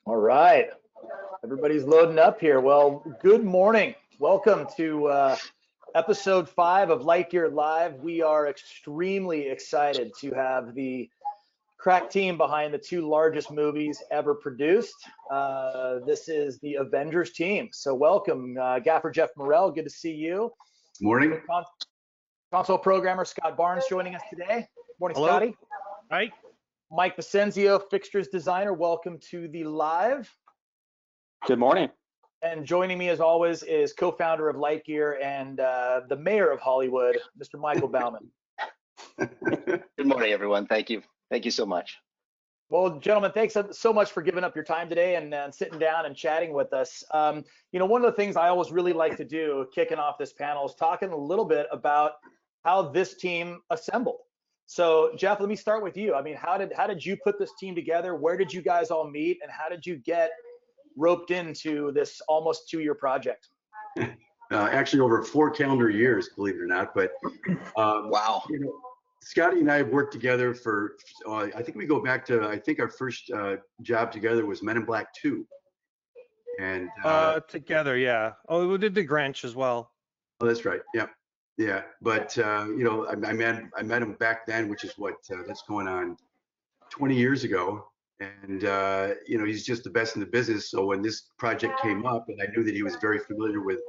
All right, everybody's loading up here. Well, good morning. Welcome to episode 5 of LiteGear Live. We are extremely excited to have the crack team behind the two largest movies ever produced. This is the Avengers team. So welcome, Gaffer Jeff Morrell. Good to see you. Morning. Console programmer Scott Barnes joining us today. Morning, Hello. Scotty. Hi. Mike Vicenzio, fixtures designer. Welcome to the live. Good morning. And joining me as always is co-founder of LiteGear and the mayor of Hollywood, Mr. Michael Bauman. Good morning, everyone. Thank you. Thank you so much. Well, gentlemen, thanks so much for giving up your time today and sitting down and chatting with us. One of the things I always really like to do, kicking off this panel, is talking a little bit about how this team assembled. So, Jeff, let me start with you. I mean, how did you put this team together? Where did you guys all meet, and how did you get roped into this almost 2-year project? Actually, over 4 calendar years, believe it or not. But Wow. Scotty and I have worked together for, I think we go back to, I think our first job together was Men in Black 2. And Together, yeah. Oh, we did the Grinch as well. oh, that's right. Yeah. Yeah. But, I met him back then, which is what, that's going on 20 years ago. And, he's just the best in the business. So when this project came up, and I knew that he was very familiar with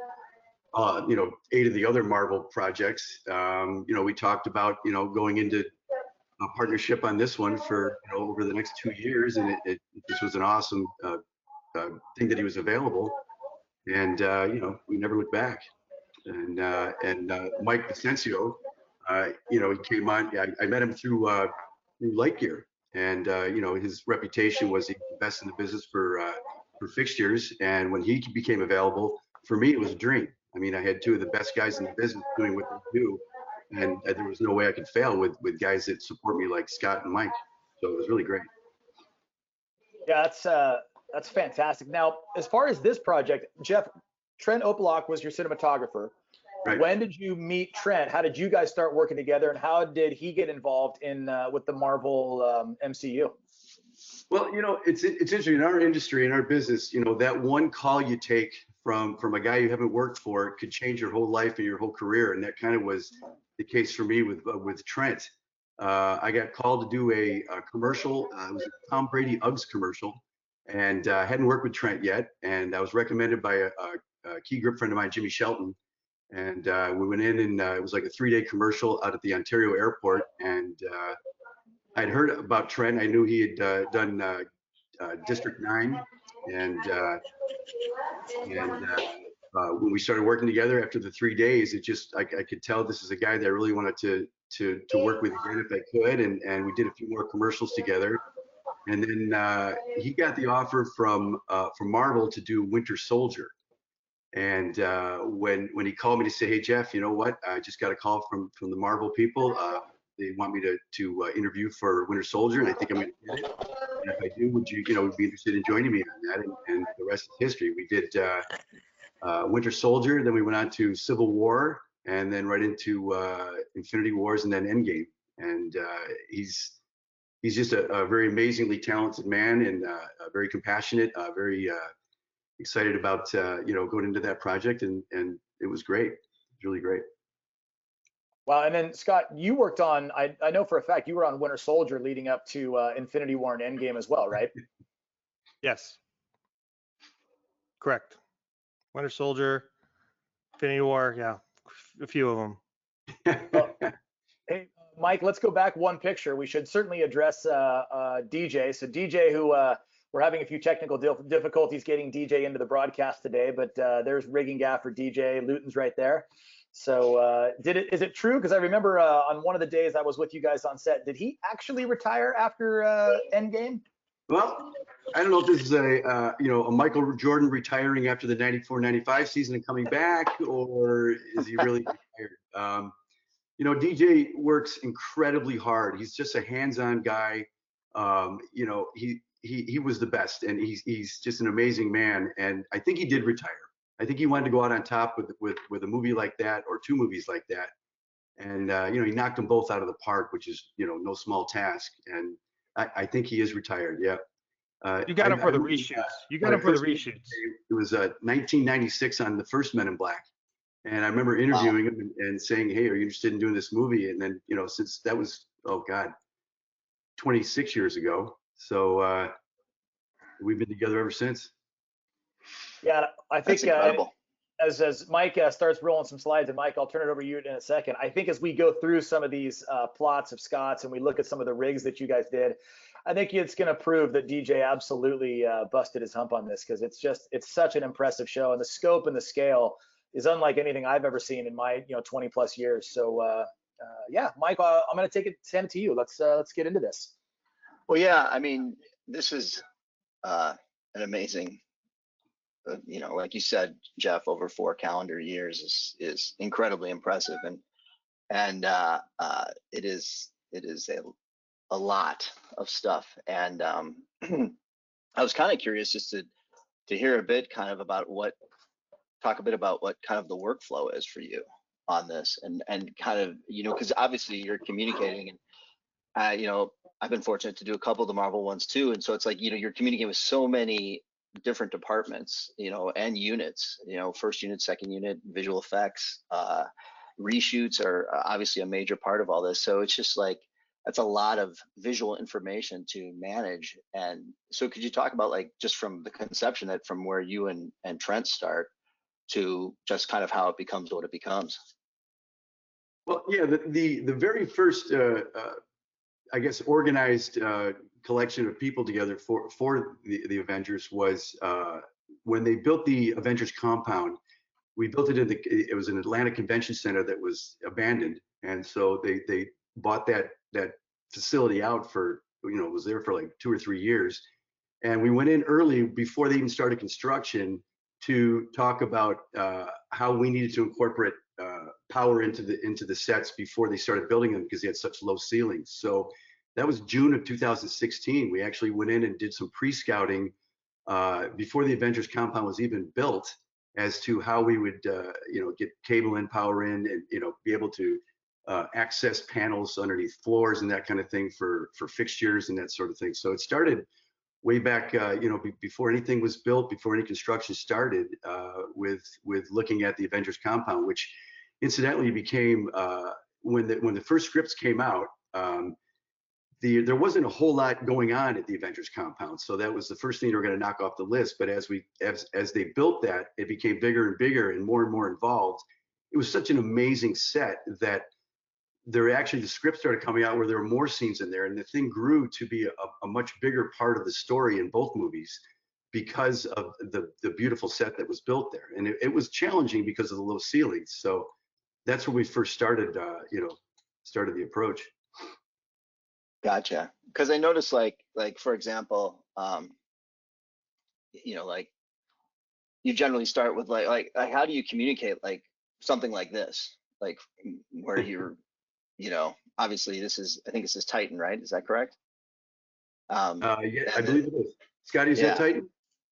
8 of the other Marvel projects, we talked about, going into a partnership on this one for, over the next 2 years. And this was an awesome thing that he was available. And, we never looked back. And Mike Vicenzio, he came on. I met him through LiteGear. And, his reputation was the best in the business for fixtures. And when he became available, for me, it was a dream. I mean, I had 2 of the best guys in the business doing what they do. And there was no way I could fail with guys that support me like Scott and Mike. So it was really great. Yeah, that's fantastic. Now, as far as this project, Jeff, Trent Opelok was your cinematographer. Right. When did you meet Trent? How did you guys start working together, and how did he get involved in with the Marvel MCU? Well, it's interesting in our industry, in our business, that one call you take from a guy you haven't worked for could change your whole life and your whole career. And that kind of was the case for me with Trent. I got called to do a commercial. It was a Tom Brady Uggs commercial, and I hadn't worked with Trent yet. And I was recommended by a key grip friend of mine, Jimmy Shelton. And we went in, and it was like a 3-day commercial out at the Ontario airport. And I'd heard about Trent. I knew he had done District 9. And when we started working together after the 3 days, I could tell this is a guy that I really wanted to work with again if I could. And we did a few more commercials together. And then he got the offer from Marvel to do Winter Soldier. And when he called me to say, hey, Jeff, you know what? I just got a call from the Marvel people. They want me to interview for Winter Soldier, and I think I'm going to get it. And if I do, would you be interested in joining me on that? And the rest is history. We did Winter Soldier, then we went on to Civil War, and then right into Infinity Wars, and then Endgame. And he's just a very amazingly talented man, and very compassionate, very excited about going into that project, and it was great. It was really great. Wow. And then Scott, you worked on, I know for a fact you were on Winter Soldier leading up to Infinity War and Endgame as well, right? Yes. Correct. Winter Soldier, Infinity War, yeah, a few of them. Well, hey, Mike, let's go back one picture. We should certainly address DJ. So DJ, who we're having a few technical difficulties getting DJ into the broadcast today, but there's rigging gaff for DJ. Luton's right there. So is it true? Because I remember on one of the days I was with you guys on set, did he actually retire after Endgame? Well, I don't know if this is a Michael Jordan retiring after the 94-95 season and coming back, or is he really retired? DJ works incredibly hard. He's just a hands-on guy. He was the best, and he's just an amazing man. And I think he did retire. I think he wanted to go out on top with a movie like that, or 2 movies like that. And he knocked them both out of the park, which is no small task. And I think he is retired. Yeah. You got them for the I- reshoots. You got when I them for the first met reshoots. It was 1996 on the first Men in Black. And I remember interviewing him and saying, hey, are you interested in doing this movie? And then, you know, since that was, oh God, 26 years ago. So we've been together ever since. Yeah, I think That's incredible. as Mike starts rolling some slides, and Mike, I'll turn it over to you in a second. I think as we go through some of these plots of Scott's and we look at some of the rigs that you guys did, I think it's going to prove that DJ absolutely busted his hump on this, because it's such an impressive show, and the scope and the scale is unlike anything I've ever seen in my 20 plus years. So yeah, Mike, I'm going to send it to you. Let's get into this. Well, yeah, I mean, this is an amazing, like you said, Jeff, over 4 calendar years is incredibly impressive, and it is a lot of stuff. And I was kind of curious just to hear a bit kind of about talk a bit about what kind of the workflow is for you on this, and kind of, because obviously you're communicating, and I've been fortunate to do a couple of the Marvel ones too, and so it's like, you're communicating with so many different departments, and units, first unit, second unit, visual effects, reshoots are obviously a major part of all this. So it's just like, that's a lot of visual information to manage. And so could you talk about, like, just from the conception, that from where you and Trent start to just kind of how it becomes what it becomes? Well, yeah, the very first, I guess, organized collection of people together for the Avengers was when they built the Avengers compound. We built it it was an Atlanta Convention Center that was abandoned, and so they bought that facility out for, it was there for like 2 or 3 years, and we went in early before they even started construction to talk about how we needed to incorporate power into the sets before they started building them, because they had such low ceilings. So that was June of 2016. We actually went in and did some pre-scouting before the Avengers compound was even built, as to how we would get cable in, power in, and be able to access panels underneath floors and that kind of thing for fixtures and that sort of thing. So it started way back, before anything was built, before any construction started, with looking at the Avengers compound, which incidentally became, when the first scripts came out, there wasn't a whole lot going on at the Avengers compound. So that was the first thing they were going to knock off the list. But as they built that, it became bigger and bigger and more involved. It was such an amazing set that the scripts started coming out where there were more scenes in there, and the thing grew to be a much bigger part of the story in both movies, because of the beautiful set that was built there. And it was challenging because of the low ceilings. So that's when we first started the approach. Gotcha. Because I noticed, like for example, like, you generally start with like how do you communicate like something like this, like where you're, obviously I think this is Titan, right? Is that correct? Yeah, I believe it is. Scotty, is that Titan?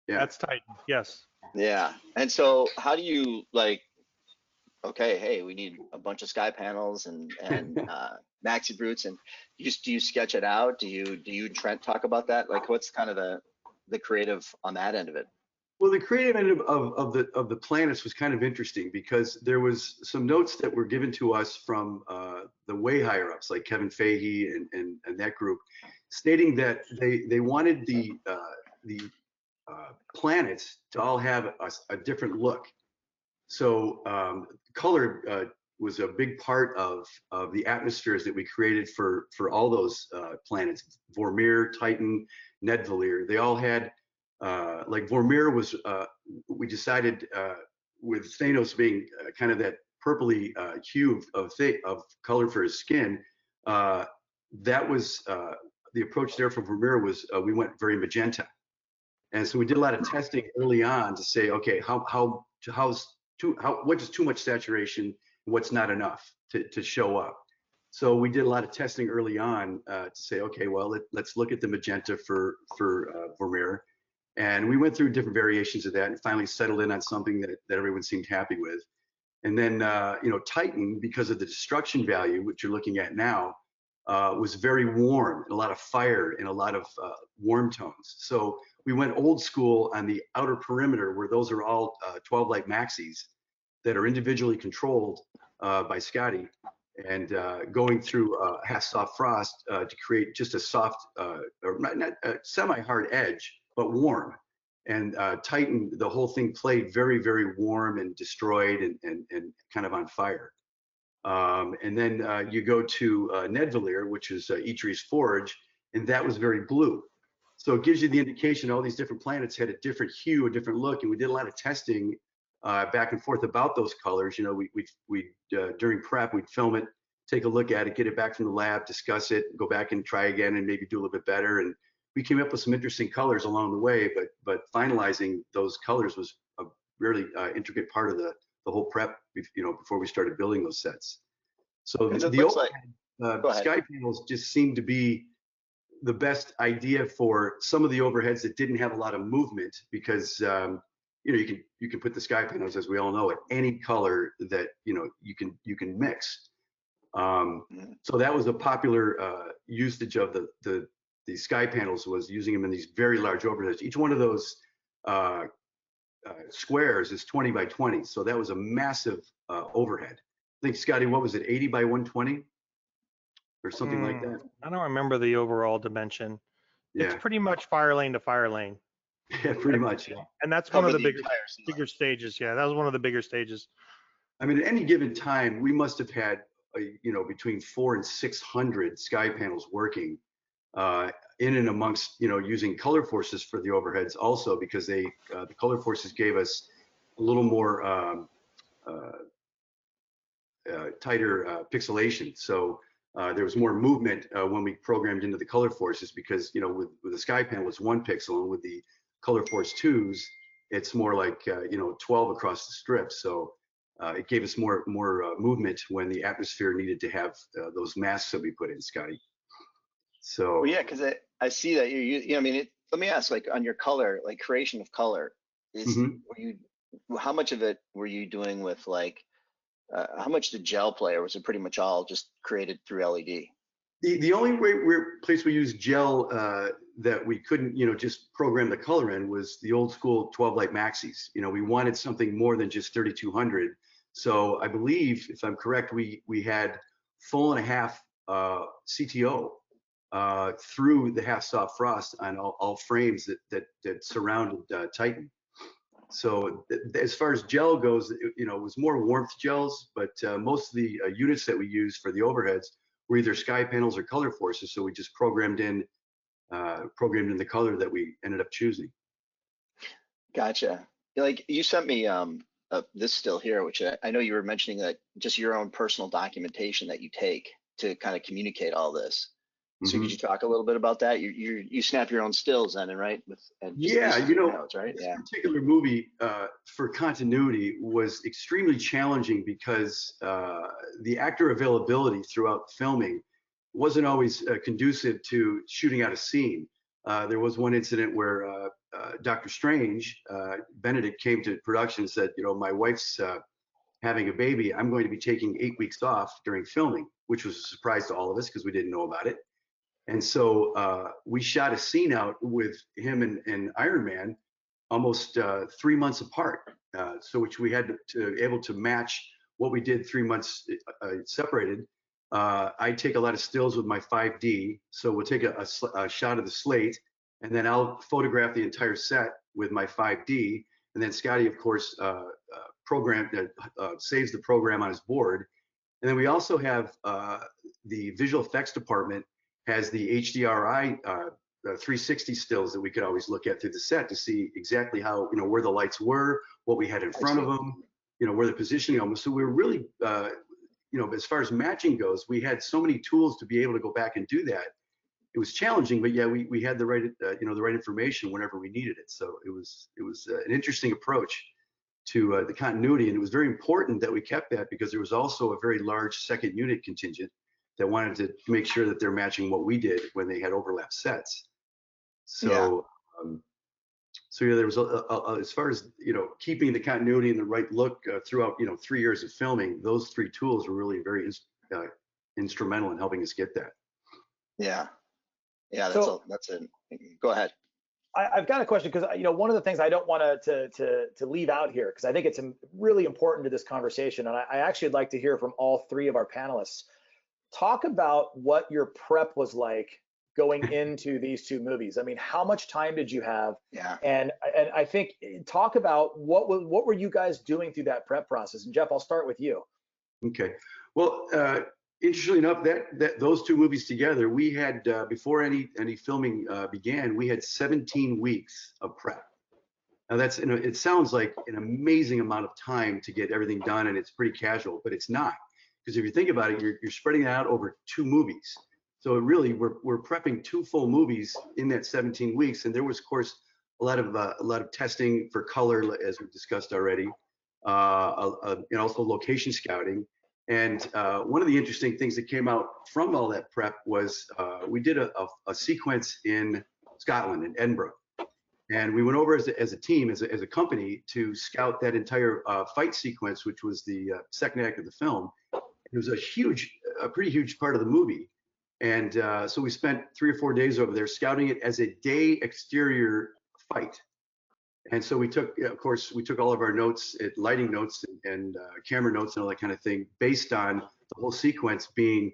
Yeah, that's Titan. Yes. Yeah. And so how do you, like, okay, hey, we need a bunch of sky panels and maxi brutes, and do you sketch it out? Do you Trent talk about that? Like, what's kind of the creative on that end of it? Well, the creative end of the planets was kind of interesting, because there was some notes that were given to us from the way higher ups, like Kevin Feige and that group, stating that they wanted the planets to all have a different look. So color was a big part of the atmospheres that we created for all those planets. Vermeer, Titan, Nedvalier, they all had, like Vermeer was, we decided with Thanos being kind of that purpley hue of color for his skin, that was the approach there for Vermeer was we went very magenta. And so we did a lot of testing early on to say, okay, what is too much saturation, and what's not enough to show up. So we did a lot of testing early on to say, okay, well, let's look at the magenta for Vermeer. And we went through different variations of that and finally settled in on something that everyone seemed happy with. And then, Titan, because of the destruction value, which you're looking at now, was very warm, and a lot of fire and a lot of warm tones. So we went old school on the outer perimeter, where those are all 12 light maxis that are individually controlled by Scotty, and going through half soft frost to create just a soft, or not a semi-hard edge, but warm. And Titan, the whole thing played very, very warm and destroyed and kind of on fire. And then you go to Nedvalier, which is Etri's Forge, and that was very blue. So it gives you the indication all these different planets had a different hue, a different look, and we did a lot of testing back and forth about those colors. You know, we during prep, we'd film it, take a look at it, get it back from the lab, discuss it, go back and try again, and maybe do a little bit better. And we came up with some interesting colors along the way, but finalizing those colors was a really intricate part of the whole prep, you know, before we started building those sets. So the overhead, sky panels just seemed to be the best idea for some of the overheads that didn't have a lot of movement, because you know, you can put the sky panels, as we all know, at any color that you know you can mix. So that was a popular usage of the sky panels, was using them in these very large overheads. Each one of those squares is 20 by 20, so that was a massive overhead. I think, Scotty, what was it, 80 by 120 or something like that? I don't remember the overall dimension. Yeah. It's pretty much fire lane to fire lane. Yeah, pretty much. Yeah. And that's one of the bigger stages. Yeah, that was one of the bigger stages. I mean, at any given time, we must have had, you know, between 400 and 600 sky panels working in and amongst, you know, using color forces for the overheads also, because the color forces gave us a little more tighter pixelation. So there was more movement when we programmed into the color forces, because, you know, with the sky panel, it's 1 pixel, and with the color force 2s, it's more like, you know, 12 across the strip. So it gave us more movement when the atmosphere needed to have those masks that we put in, Scotty. So well, yeah, because I see that you know, I mean, let me ask, like, on your color, like creation of color, is how much of it were you doing with, like, how much did gel play, or was it pretty much all just created through LED? The only place we used gel that we couldn't, you know, just program the color in was the old school 12 light maxis. You know, we wanted something more than just 3200. So I believe, if I'm correct, we had full and a half CTO through the half soft frost on all frames that surrounded Titan. So as far as gel goes, you know, it was more warmth gels, but most of the units that we used for the overheads were either sky panels or color forces. So we just programmed in the color that we ended up choosing. Gotcha. Like, you sent me this still here, which I know you were mentioning, that just your own personal documentation that you take to kind of communicate all this. So could you talk a little bit about that? You snap your own stills then, right? Yeah, you know, notes, right? This particular movie for continuity was extremely challenging, because the actor availability throughout filming wasn't always conducive to shooting out a scene. There was one incident where Dr. Strange, Benedict, came to production and said, you know, my wife's having a baby. I'm going to be taking 8 weeks off during filming, which was a surprise to all of us because we didn't know about it. And so we shot a scene out with him and Iron Man almost 3 months apart. So which we had to able to match what we did 3 months separated. I take a lot of stills with my 5D. So we'll take a shot of the slate, and then I'll photograph the entire set with my 5D. And then Scotty, of course, saves the program on his board. And then we also have the visual effects department has the HDRI 360 stills that we could always look at through the set to see exactly how, you know, where the lights were, what we had in front of them, you know, where the positioning of them. So we were really, you know, as far as matching goes, we had so many tools to be able to go back and do that. It was challenging, but yeah, we had the right, you know, the right information whenever we needed it. So it was an interesting approach to the continuity, and it was very important that we kept that, because there was also a very large second unit contingent that wanted to make sure that they're matching what we did when they had overlap sets. So, so yeah, there was as far as, you know, keeping the continuity and the right look throughout, you know, 3 years of filming, those 3 tools were really very instrumental in helping us get that. Yeah. Yeah. So That's a, go ahead. I've got a question because one of the things I don't want to leave out here, because I think it's really important to this conversation, and I actually would like to hear from all three of our panelists. Talk about what your prep was like going into these two movies. I mean, how much time did you have? Yeah. And I think talk about what were you guys doing through that prep process? And Jeff, I'll start with you. Okay. Well, interestingly enough, that those two movies together, we had before any filming began, we had 17 weeks of prep. Now that's, it sounds like an amazing amount of time to get everything done, and it's pretty casual, but it's not, because if you think about it, you're spreading it out over 2 movies. So really, we're prepping 2 full movies in that 17 weeks, and there was, of course, a lot of testing for color, as we've discussed already, and also location scouting. And one of the interesting things that came out from all that prep was we did a sequence in Scotland, in Edinburgh. And we went over as a team, as a company, to scout that entire fight sequence, which was the second act of the film. It was a pretty huge part of the movie. And so we spent 3 or 4 days over there scouting it as a day exterior fight. And so we took, of course, all of our notes, lighting notes and camera notes and all that kind of thing, based on the whole sequence being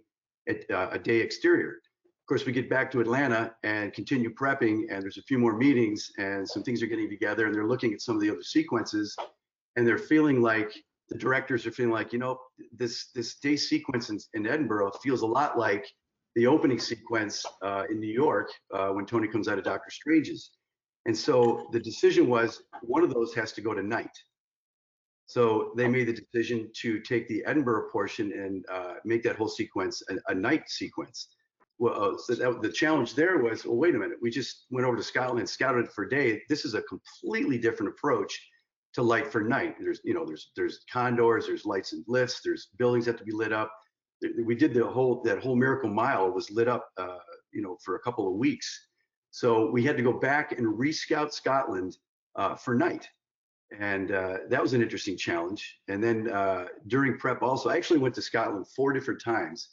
a day exterior. Of course, we get back to Atlanta and continue prepping, and there's a few more meetings, and some things are getting together, and they're looking at some of the other sequences, and they're feeling like, the directors are feeling like, this day sequence in Edinburgh feels a lot like the opening sequence in New York when Tony comes out of Doctor Strange's. And so the decision was, one of those has to go to night. So they made the decision to take the Edinburgh portion and make that whole sequence a night sequence. Well, so the challenge there was, well, wait a minute, we just went over to Scotland and scouted it for day. This is a completely different approach to light for night. There's condors, there's lights and lifts, there's buildings that have to be lit up. We did that whole Miracle Mile was lit up, for a couple of weeks. So we had to go back and re-scout Scotland for night. And that was an interesting challenge. And then during prep also, I actually went to Scotland 4 different times,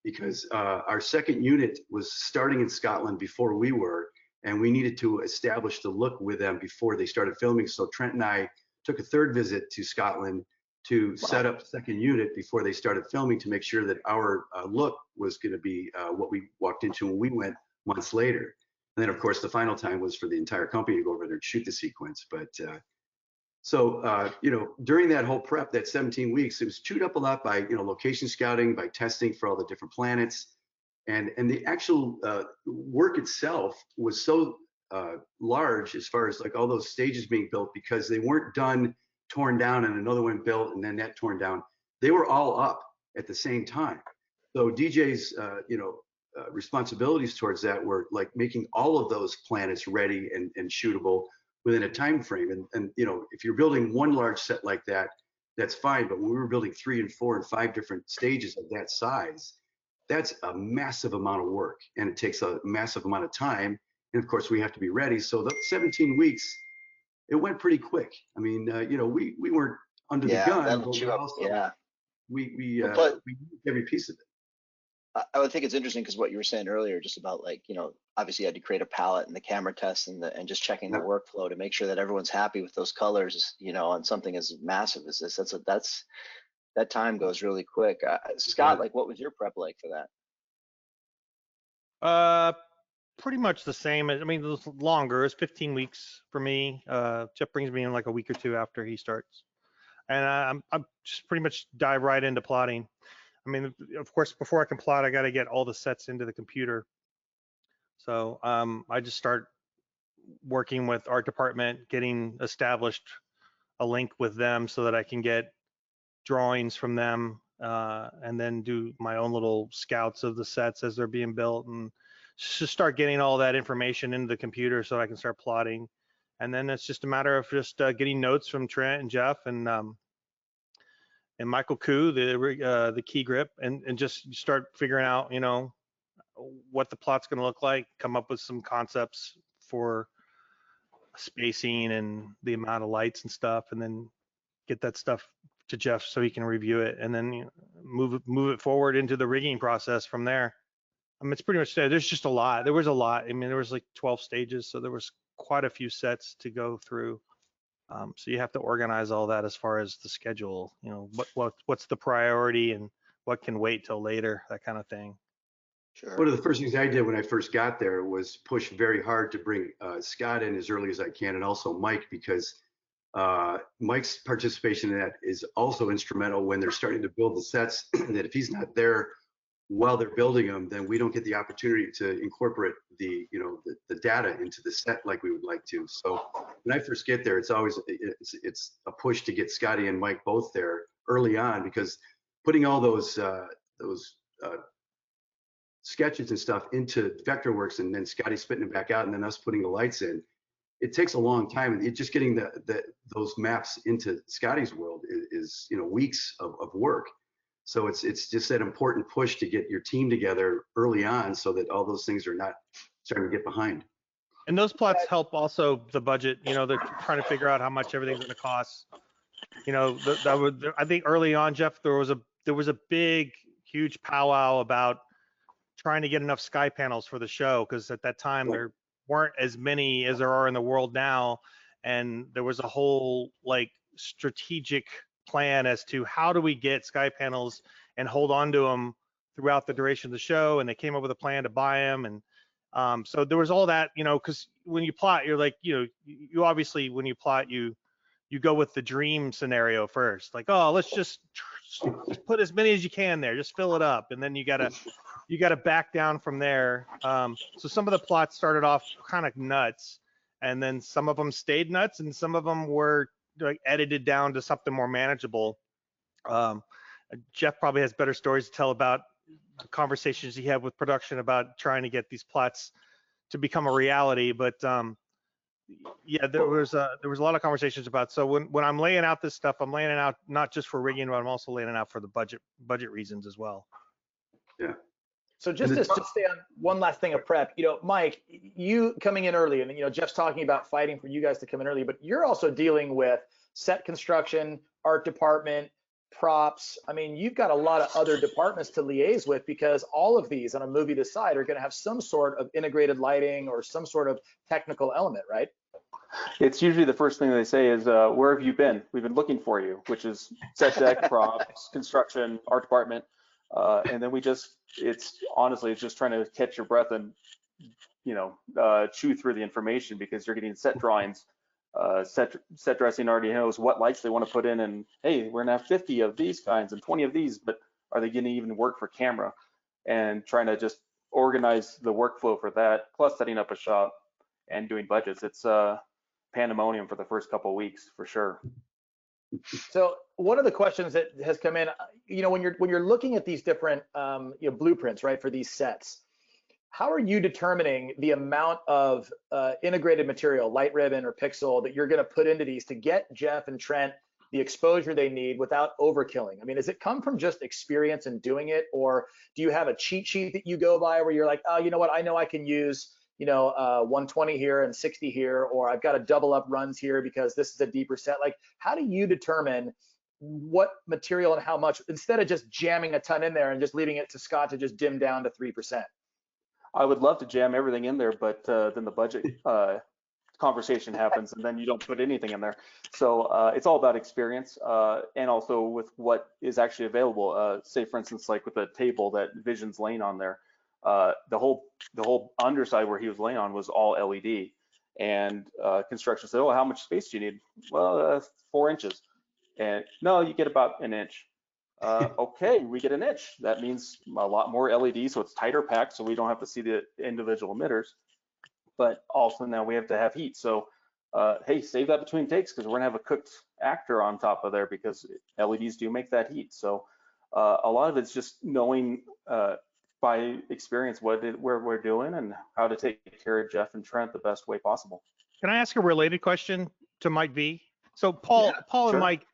because our second unit was starting in Scotland before we were, and we needed to establish the look with them before they started filming. So Trent and I took a 3rd visit to Scotland to set up the second unit before they started filming, to make sure that our look was going to be what we walked into when we went months later. And then, of course, the final time was for the entire company to go over there and shoot the sequence. But during that whole prep, that 17 weeks, it was chewed up a lot by, location scouting, by testing for all the different planets. And the actual work itself was so large, as far as like all those stages being built, because they weren't done, torn down, and another one built, and then that torn down. They were all up at the same time. So DJ's, responsibilities towards that were like making all of those planets ready and shootable within a time frame. And if you're building one large set like that, that's fine. But when we were building 3 and 4 and 5 different stages of that size, that's a massive amount of work, and it takes a massive amount of time. And of course, we have to be ready. So the 17 weeks, it went pretty quick. I mean, we weren't under the gun, but we also, we used every piece of it. I would think it's interesting because what you were saying earlier, just about like, obviously you had to create a palette and the camera tests and just checking the workflow to make sure that everyone's happy with those colors, on something as massive as this. That time goes really quick. Scott, like, what was your prep like for that? Pretty much the same. I mean, it was longer. It's 15 weeks for me. Jeff brings me in like a week or 2 after he starts, and I'm just pretty much dive right into plotting. I mean, of course, before I can plot, I got to get all the sets into the computer. So I just start working with art department, getting established a link with them so that I can get drawings from them, and then do my own little scouts of the sets as they're being built, and just start getting all that information into the computer so I can start plotting. And then it's just a matter of just getting notes from Trent and Jeff and Michael Koo, the key grip, and just start figuring out, what the plot's going to look like, come up with some concepts for spacing and the amount of lights and stuff, and then get that stuff to Jeff so he can review it, and then move it forward into the rigging process from there. I mean, it's pretty much there. There's just a lot. There was a lot. I mean, there was like 12 stages, so there was quite a few sets to go through. So you have to organize all that as far as the schedule. You know, what's the priority and what can wait till later, that kind of thing. Sure. One of the first things I did when I first got there was push very hard to bring Scott in as early as I can, and also Mike, because Mike's participation in that is also instrumental when they're starting to build the sets. That if he's not there while they're building them, then we don't get the opportunity to incorporate the the data into the set like we would like to. So when I first get there, it's always it's a push to get Scotty and Mike both there early on, because putting all those sketches and stuff into Vectorworks and then Scotty spitting it back out and then us putting the lights in, it takes a long time. And just getting those maps into Scotty's world is weeks of work. So it's just that important push to get your team together early on so that all those things are not starting to get behind. And those plots help also the budget. They're trying to figure out how much everything's going to cost. I think early on, Jeff, there was a big, huge powwow about trying to get enough sky panels for the show, because at that time there weren't as many as there are in the world now, and there was a whole like strategic plan as to how do we get sky panels and hold on to them throughout the duration of the show, and they came up with a plan to buy them. And so there was all that, because when you plot, you're like, you obviously when you plot, you go with the dream scenario first, like, oh, let's just put as many as you can there, just fill it up, and then you gotta back down from there. So some of the plots started off kind of nuts, and then some of them stayed nuts, and some of them were like edited down to something more manageable. Jeff probably has better stories to tell about the conversations he had with production about trying to get these plots to become a reality. But yeah, there was a lot of conversations about. So when I'm laying out this stuff, I'm laying it out not just for rigging, but I'm also laying it out for the budget reasons as well. Yeah. So just to stay on one last thing of prep, Mike, you coming in early, and Jeff's talking about fighting for you guys to come in early, but you're also dealing with set construction, art department, props. I mean, you've got a lot of other departments to liaise with, because all of these on a movie this side are going to have some sort of integrated lighting or some sort of technical element, right? It's usually the first thing they say is, where have you been? We've been looking for you, which is set deck, props, construction, art department. And then it's just trying to catch your breath and, chew through the information, because you're getting set drawings. Set dressing already knows what lights they want to put in, and hey, we're gonna have 50 of these kinds and 20 of these, but are they gonna even work for camera? And trying to just organize the workflow for that, plus setting up a shop and doing budgets. It's pandemonium for the first couple of weeks for sure. So one of the questions that has come in, when you're looking at these different blueprints, right, for these sets, how are you determining the amount of integrated material, light ribbon or pixel, that you're going to put into these to get Jeff and Trent the exposure they need without overkilling? I mean, does it come from just experience in doing it, or do you have a cheat sheet that you go by where you're like, oh, you know what, I know I can use 120 here and 60 here, or I've got to double up runs here because this is a deeper set? Like, how do you determine what material and how much, instead of just jamming a ton in there and just leaving it to Scott to just dim down to 3%? I would love to jam everything in there, but then the budget conversation happens, and then you don't put anything in there. So it's all about experience, and also with what is actually available. Say, for instance, like with the table that Vision's laying on there, the whole underside where he was laying on was all LED. And construction said, "Oh, how much space do you need?" "Well, 4 inches." And no, you get about an inch. Okay, we get an inch. That means a lot more LED, so it's tighter packed, so we don't have to see the individual emitters. But also now we have to have heat. So, hey, save that between takes, because we're gonna have a cooked actor on top of there, because LEDs do make that heat. So a lot of it's just knowing by experience where we're doing and how to take care of Jeff and Trent the best way possible. Can I ask a related question to Mike V? So Paul sure. and Mike,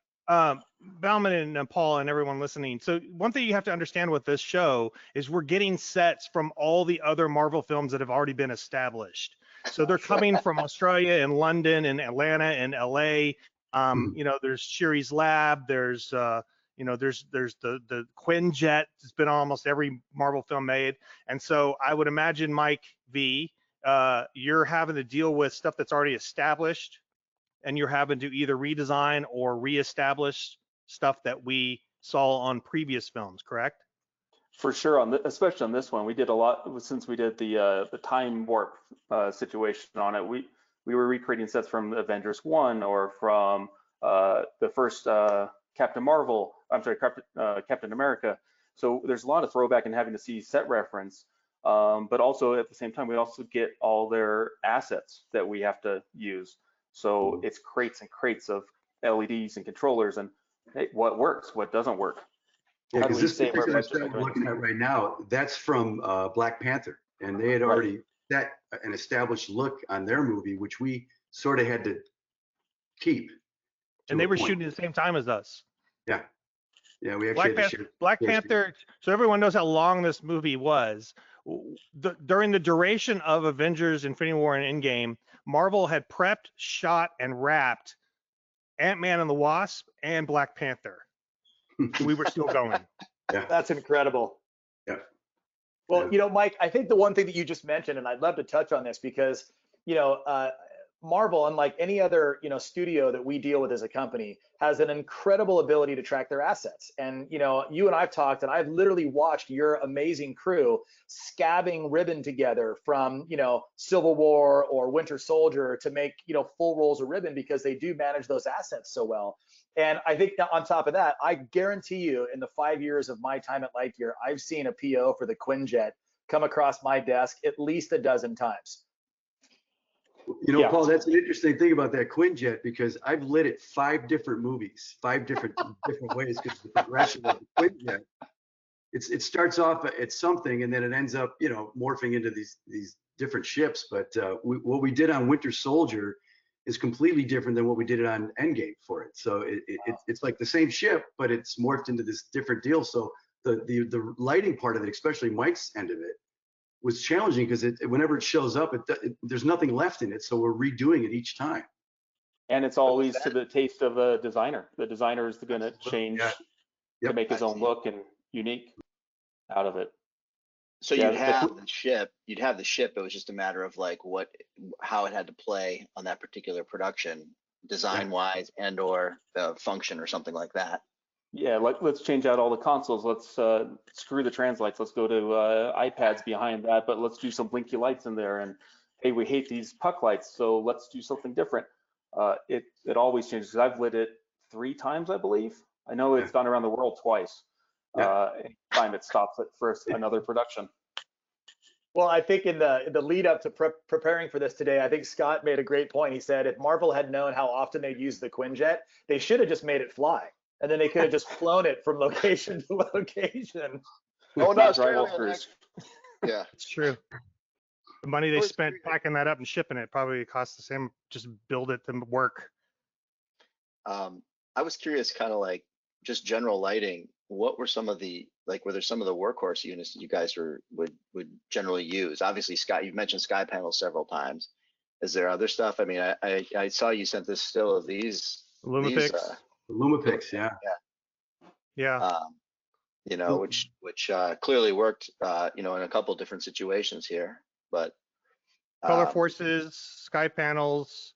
Bauman and Paul and everyone listening. So one thing you have to understand with this show is we're getting sets from all the other Marvel films that have already been established. So they're coming from Australia and London and Atlanta and LA. There's Shiri's Lab. There's You know, there's the Quinjet. It's been on almost every Marvel film made. And so I would imagine, Mike V, you're having to deal with stuff that's already established, and you're having to either redesign or reestablish stuff that we saw on previous films, correct? For sure, especially on this one, we did a lot since we did the time warp situation on it. We were recreating sets from Avengers 1 or from the first Captain Marvel. I'm sorry, Captain America. So there's a lot of throwback and having to see set reference, but also at the same time we also get all their assets that we have to use. So it's crates and crates of LEDs and controllers, and hey, what works, what doesn't work. Yeah, How do because we this save our particular budget set by we're doing looking this? at right now, that's from Black Panther, and they had Right. already set an established look on their movie, which we sort of had to keep. And they were shooting at the same time as us. Yeah, yeah, we actually had to share. Black Panther, so everyone knows how long this movie was. During the duration of Avengers, Infinity War, and Endgame, Marvel had prepped, shot, and wrapped Ant-Man and the Wasp and Black Panther. We were still going. Yeah, That's incredible. yeah. Well, Yeah. you know, Mike, I think the one thing that you just mentioned, and I'd love to touch on this because, you know, Marvel, unlike any other, you know, studio that we deal with as a company, has an incredible ability to track their assets. And, you know, you and I've talked, and I've literally watched your amazing crew scabbing ribbon together from, you know, Civil War or Winter Soldier to make, you know, full rolls of ribbon because they do manage those assets so well. And I think that on top of that, I guarantee you in the 5 years of my time at LiteGear, I've seen a PO for the Quinjet come across my desk at least a dozen times. You know, Yeah. Paul, that's an interesting thing about that Quinjet because I've lit it 5 different movies, 5 different ways because the progression of the Quinjet, it starts off at something and then it ends up, you know, morphing into these different ships. But what we did on Winter Soldier is completely different than what we did on Endgame for it. So it's like the same ship, but it's morphed into this different deal. So the lighting part of it, especially Mike's end of it, was challenging because whenever it shows up, there's nothing left in it. So we're redoing it each time. And it's always to the taste of the designer. The designer is going to change Yeah. to Yep. make his own look and unique out of it. So Yeah, you'd have the ship. You'd have the ship. It was just a matter of like how it had to play on that particular production, design-wise and/or function or something like that. Yeah, let's change out all the consoles. Let's screw the translights. Let's go to iPads behind that, but let's do some blinky lights in there. And hey, we hate these puck lights, so let's do something different. It always changes. I've lit it 3 times, I believe. I know it's gone around the world twice. Anytime it stops it for another production. Well, I think in the lead up to preparing for this today, I think Scott made a great point. He said if Marvel had known how often they'd use the Quinjet, they should have just made it fly. And then they could have just flown it from location to location. Oh, Not drywall crews. Yeah. It's true. The money they spent packing that up and shipping it probably cost the same, just build it to work. I was curious, kind of like just general lighting. What were some of the were there some of the workhorse units that you guys would generally use? Obviously, Scott, you've mentioned sky panels several times. Is there other stuff? I mean, I saw you sent this still of these Lumapix. Lumapix, yeah. Yeah. You know, which clearly worked, you know, in a couple different situations here, but Color forces, sky panels.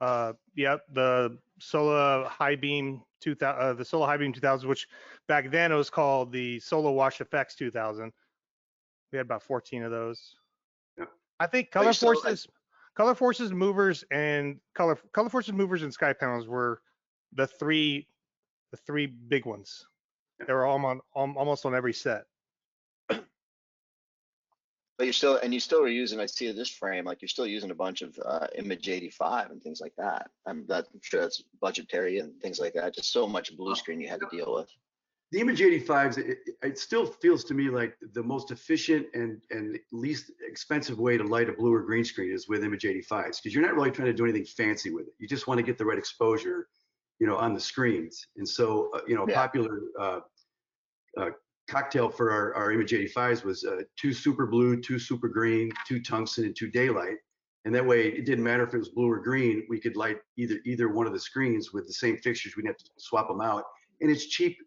Yep, the Solar High Beam 2000, the Solar High Beam 2000, which back then it was called the Solar Wash FX 2000. We had about 14 of those. Yeah. I think color forces, movers, and color forces, movers, and sky panels were the three big ones. Yeah. They were almost on every set. But you still are using, I see this frame, like you're still using a bunch of Image 85 and things like that. I'm sure that's budgetary and things like that. Just so much blue screen you had to deal with. The Image 85s, it still feels to me like the most efficient and least expensive way to light a blue or green screen is with Image 85s, because you're not really trying to do anything fancy with it. You just want to get the right exposure, you know, on the screens. And so, you know, popular cocktail for our Image 85s was 2 super blue, 2 super green, 2 tungsten, and 2 daylight. And that way, it didn't matter if it was blue or green. We could light either one of the screens with the same fixtures. We'd have to swap them out. And it's cheap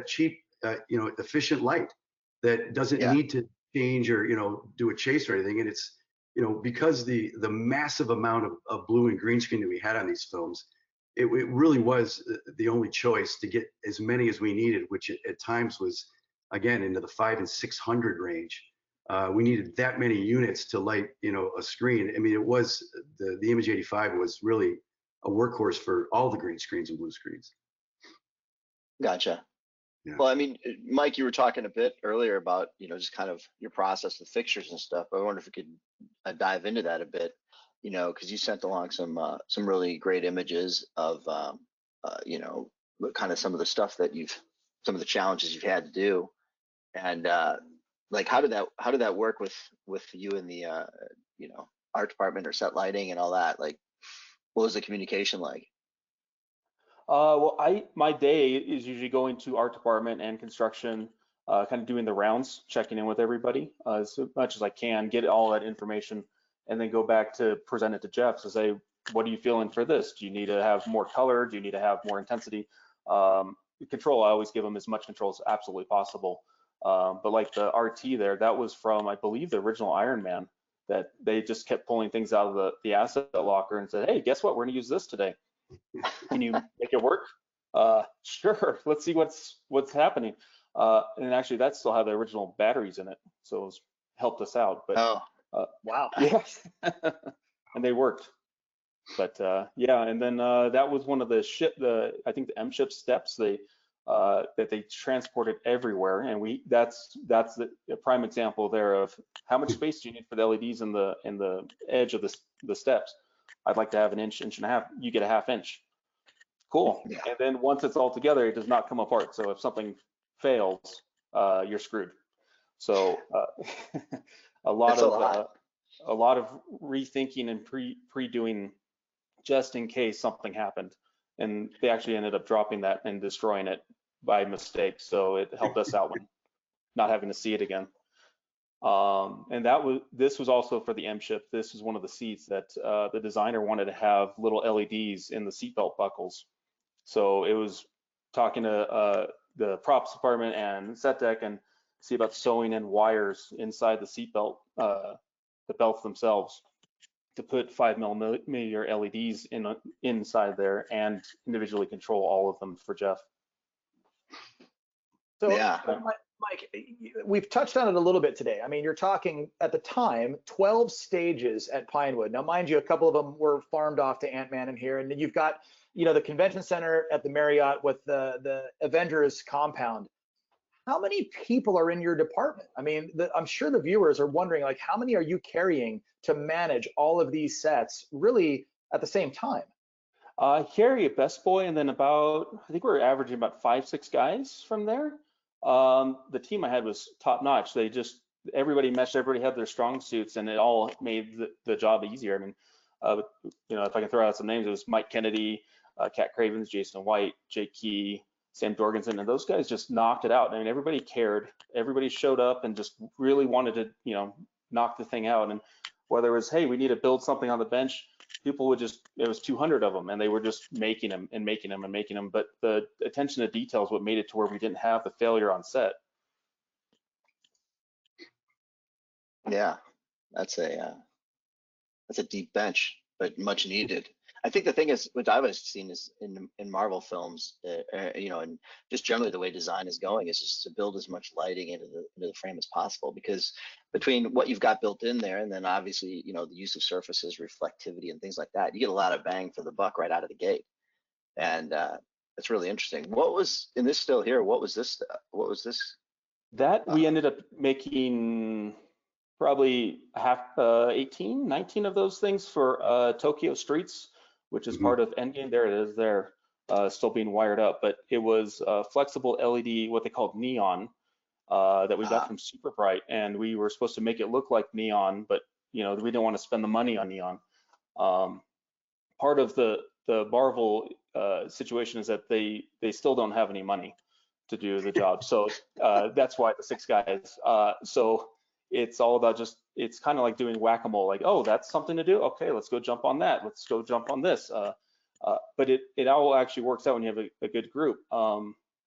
cheap, efficient light that doesn't need to change or, do a chase or anything. And it's, because the massive amount of blue and green screen that we had on these films, it really was the only choice to get as many as we needed, which at times was, again, into the 500 and 600 range. We needed that many units to light, a screen. I mean, it was the Image 85 was really a workhorse for all the green screens and blue screens. Gotcha. Yeah. Well, I mean, Mike, you were talking a bit earlier about, just kind of your process with fixtures and stuff. I wonder if we could dive into that a bit, because you sent along some really great images of, kind of some of the stuff that some of the challenges you've had to do. And like, how did that work with you and the, art department or set lighting and all that? Like, what was the communication like? Well, my day is usually going to art department and construction, kind of doing the rounds, checking in with everybody as much as I can, get all that information, and then go back to present it to Jeff to say, what are you feeling for this? Do you need to have more color? Do you need to have more intensity? Control, I always give them as much control as absolutely possible. But like the RT there, that was from, I believe, the original Iron Man, that they just kept pulling things out of the asset locker and said, hey, guess what? We're gonna use this today. Can you make it work? Sure, let's see what's happening. And actually that still had the original batteries in it, so it helped us out. But wow. Yeah. And they worked. But yeah, and then that was one of the I think the M ship steps that they transported everywhere, and that's a prime example there of how much space do you need for the LEDs in the edge of the steps. I'd like to have an inch and a half. You get a ½ inch. Cool. Yeah. And then once it's all together, it does not come apart. So if something fails, you're screwed. So a lot of rethinking and pre-doing just in case something happened. And they actually ended up dropping that and destroying it by mistake. So it helped us out when not having to see it again. And this was also for the M ship. This is one of the seats that the designer wanted to have little LEDs in the seatbelt buckles. So it was talking to the props department and set deck and see about sewing in wires inside the seatbelt, the belts themselves, to put 5mm LEDs inside there and individually control all of them for Jeff. So yeah. Mike, we've touched on it a little bit today. I mean, you're talking at the time 12 stages at Pinewood. Now, mind you, a couple of them were farmed off to Ant-Man in here, and then you've got, the convention center at the Marriott with the Avengers compound. How many people are in your department? I mean, I'm sure the viewers are wondering, like, how many are you carrying to manage all of these sets really at the same time? I carry a best boy, and then I think we're averaging about 5-6 guys from there. The team I had was top notch. Everybody meshed, everybody had their strong suits, and it all made the job easier. I mean, if I can throw out some names, it was Mike Kennedy, Cat Cravens, Jason White, Jake Key, Sam Jorgensen, and those guys just knocked it out. I mean, everybody cared. Everybody showed up and just really wanted to, knock the thing out. And whether it was, hey, we need to build something on the bench, people would it was 200 of them, and they were just making them and making them and making them. But the attention to detail is what made it to where we didn't have the failure on set. Yeah, that's a deep bench, but much needed. I think the thing is, what I've seen is in Marvel films, and just generally the way design is going is just to build as much lighting into the frame as possible, because between what you've got built in there and then obviously, the use of surfaces, reflectivity, and things like that, you get a lot of bang for the buck right out of the gate. And it's really interesting. What was, and this still here, what was this? That we ended up making probably 18, 19 of those things for Tokyo Streets, which is part of Endgame. There it is there, still being wired up. But it was flexible LED, what they called neon, that we got from Super Bright. And we were supposed to make it look like neon, but we didn't want to spend the money on neon. Part of the Marvel situation is that they still don't have any money to do the job. So that's why the 6 guys. So it's all about it's kind of like doing whack-a-mole, like, oh, that's something to do. Okay, let's go jump on that. Let's go jump on this. But it all actually works out when you have a good group.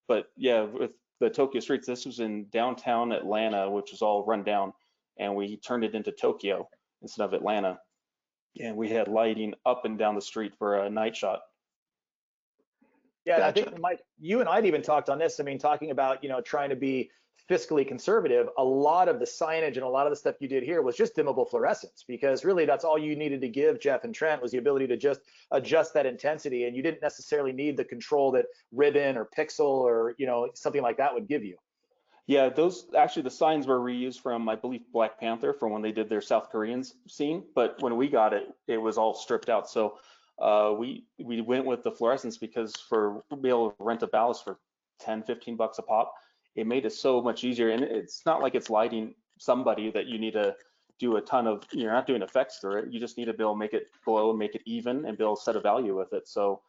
But yeah, with the Tokyo streets, this was in downtown Atlanta, which was all run down, and we turned it into Tokyo instead of Atlanta. And we had lighting up and down the street for a night shot. Yeah, and I Gotcha. think Mike, you and I'd even talked on this. I mean, talking about, trying to be fiscally conservative, a lot of the signage and a lot of the stuff you did here was just dimmable fluorescence, because really that's all you needed to give Jeff and Trent was the ability to just adjust that intensity, and you didn't necessarily need the control that ribbon or pixel or, something like that would give you. Yeah, those actually the signs were reused from, I believe, Black Panther from when they did their South Koreans scene. But when we got it, it was all stripped out. So we went with the fluorescence because for being able to rent a ballast for 10, 15 bucks a pop, it made it so much easier. And it's not like it's lighting somebody that you need to do a ton of, you're not doing effects through it. You just need to be able to make it glow and make it even and be able to set a value with it. So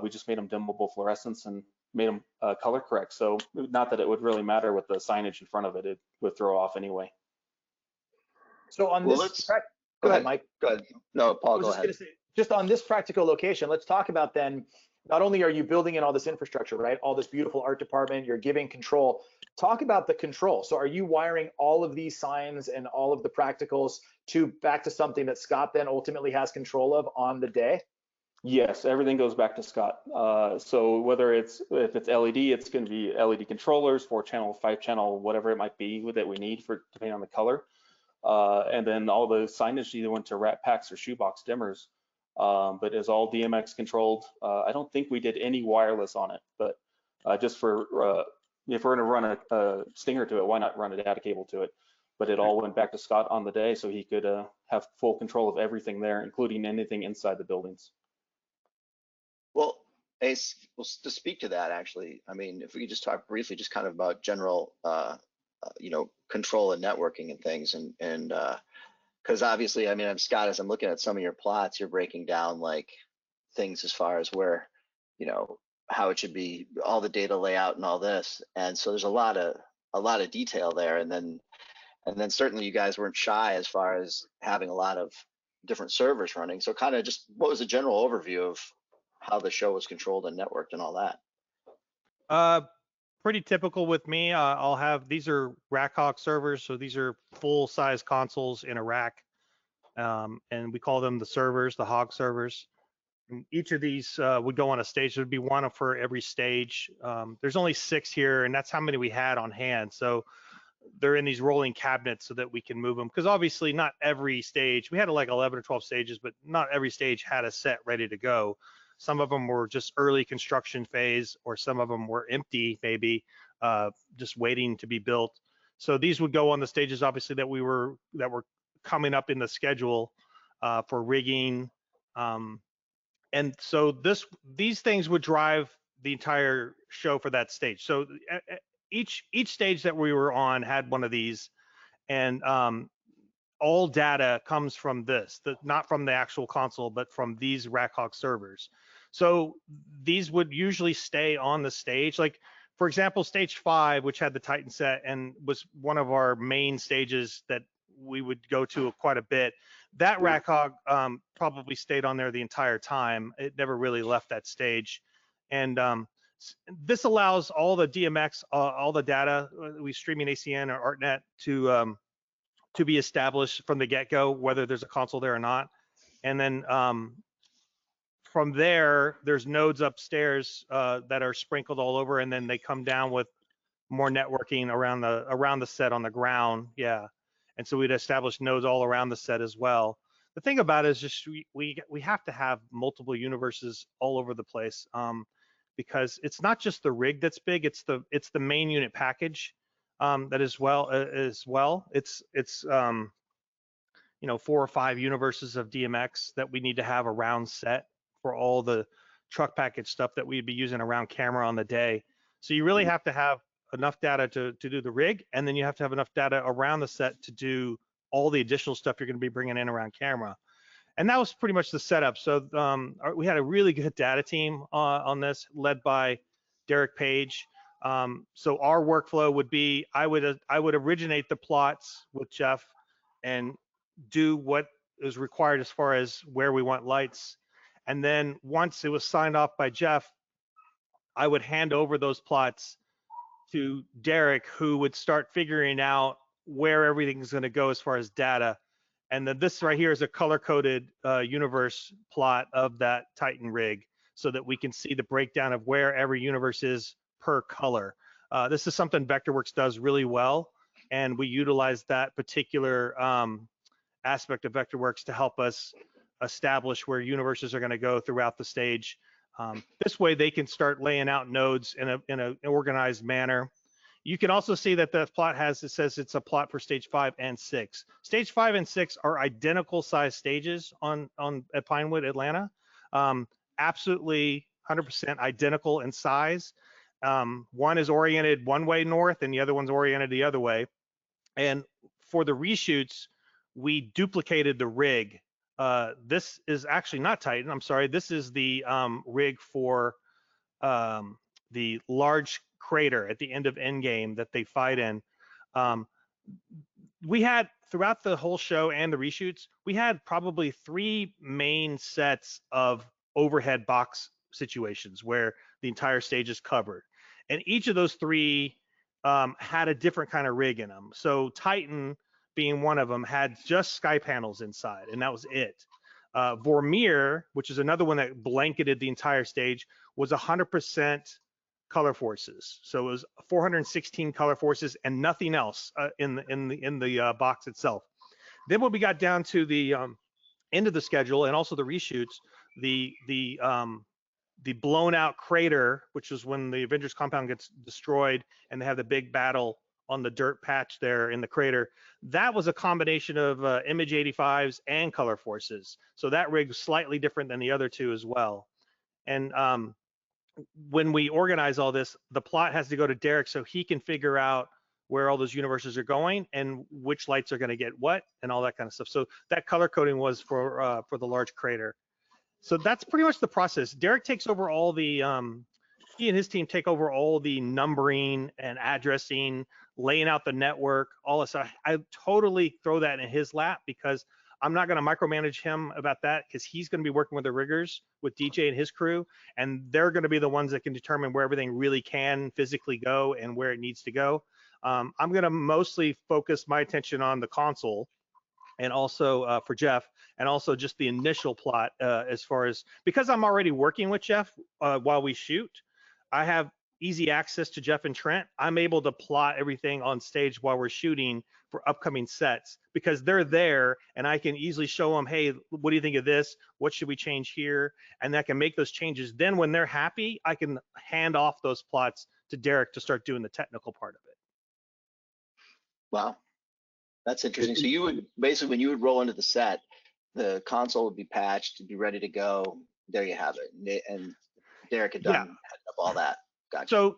we just made them dimmable fluorescence and made them color correct. So not that it would really matter with the signage in front of it, it would throw off anyway. So on Well, this, let's go ahead, Mike. go ahead. No, Paul, go Just ahead. gonna say, just on this practical location, let's talk about then, not only are you building in all this infrastructure, right? All this beautiful art department, you're giving control. Talk about the control. So are you wiring all of these signs and all of the practicals back to something that Scott then ultimately has control of on the day? Yes, everything goes back to Scott. So whether if it's LED, it's going to be LED controllers, 4-channel, 5-channel, whatever it might be that we need for depending on the color. And then all the signage either went to rat packs or shoebox dimmers, but is all DMX controlled. I don't think we did any wireless on it, but just for if we're going to run a stinger to it, why not run a data cable to it? But it all went back to Scott on the day, so he could have full control of everything there, including anything inside the buildings. Well, Ace, well, to speak to that, actually, I mean, if we could just talk briefly, just kind of about general, control and networking and things, and because obviously, I mean, I'm Scott, as I'm looking at some of your plots, you're breaking down like things as far as where, how it should be, all the data layout and all this, and so there's a lot of detail there, and then certainly you guys weren't shy as far as having a lot of different servers running. So kind of just what was the general overview of how the show was controlled and networked and all that? Pretty typical with me. I'll have, these are Rackhawk servers, so these are full size consoles in a rack, and we call them the servers, the hog servers. And each of these would go on a stage. There'd be one for every stage. There's only 6 here, and that's how many we had on hand. So they're in these rolling cabinets so that we can move them, because obviously not every stage, we had like 11 or 12 stages, but not every stage had a set ready to go. Some of them were just early construction phase, or some of them were empty, maybe just waiting to be built. So these would go on the stages, obviously, that were coming up in the schedule for rigging. And so these things would drive the entire show for that stage. So each stage that we were on had one of these, and all data comes from this, not from the actual console, but from these Rackhawk servers. So these would usually stay on the stage. Like, for example, stage 5, which had the Titan set and was one of our main stages that we would go to quite a bit. That Rackhawk probably stayed on there the entire time. It never really left that stage. And this allows all the DMX, all the data we streaming ACN or ArtNet to be established from the get-go, whether there's a console there or not. And then from there, there's nodes upstairs that are sprinkled all over, and then they come down with more networking around the set on the ground. Yeah. And so we'd establish nodes all around the set as well. The thing about it is just we have to have multiple universes all over the place, because it's not just the rig that's big, it's the main unit package that as well. It's 4 or 5 universes of DMX that we need to have around set for all the truck package stuff that we'd be using around camera on the day. So you really have to have enough data to do the rig, and then you have to have enough data around the set to do all the additional stuff you're going to be bringing in around camera. And that was pretty much the setup. So we had a really good data team on this, led by Derek Page. So our workflow would be, I would originate the plots with Jeff and do what is required as far as where we want lights. And then once it was signed off by Jeff, I would hand over those plots to Derek, who would start figuring out where everything's going to go as far as data. And then this right here is a color-coded universe plot of that Titan rig, so that we can see the breakdown of where every universe is per color. This is something Vectorworks does really well, and we utilize that particular aspect of Vectorworks to help us establish where universes are going to go throughout the stage. This way they can start laying out nodes in an organized manner. You can also see that the plot it says it's a plot for stage 5 and 6. Stage 5 and 6 are identical size stages at Pinewood, Atlanta. Absolutely 100% identical in size. One is oriented one way north and the other one's oriented the other way. And for the reshoots, we duplicated the rig. This is actually not Titan, I'm sorry. This is the rig for the large crater at the end of Endgame that they fight in. We had, throughout the whole show and the reshoots, we had probably 3 main sets of overhead box situations where the entire stage is covered. And each of those 3 had a different kind of rig in them. So Titan, being one of them, had just sky panels inside, and that was it. Vermeer, which is another one that blanketed the entire stage, was 100% color forces. So it was 416 color forces and nothing else in the box itself. Then when we got down to the end of the schedule and also the reshoots, the blown out crater, which is when the Avengers compound gets destroyed and they have the big battle on the dirt patch there in the crater, that was a combination of Image 85s and color forces. So that rig was slightly different than the other 2 as well. And when we organize all this, the plot has to go to Derek so he can figure out where all those universes are going and which lights are going to get what and all that kind of stuff. So that color coding was for the large crater. So that's pretty much the process. Derek takes over all the, he and his team take over all the numbering and addressing, laying out the network, all this stuff. I totally throw that in his lap because I'm not going to micromanage him about that, because he's going to be working with the riggers, with DJ and his crew, and they're going to be the ones that can determine where everything really can physically go and where it needs to go. I'm going to mostly focus my attention on the console, and also for Jeff, and also just the initial plot as far as, because I'm already working with Jeff while we shoot, I have easy access to Jeff and Trent. I'm able to plot everything on stage while we're shooting for upcoming sets, because they're there and I can easily show them, hey, what do you think of this? What should we change here? And I can make those changes. Then when they're happy, I can hand off those plots to Derek to start doing the technical part of it. Wow, that's interesting. So you would basically, when you would roll into the set, the console would be patched, it'd be ready to go. There you have it. And Derek had done up all that. Gotcha. So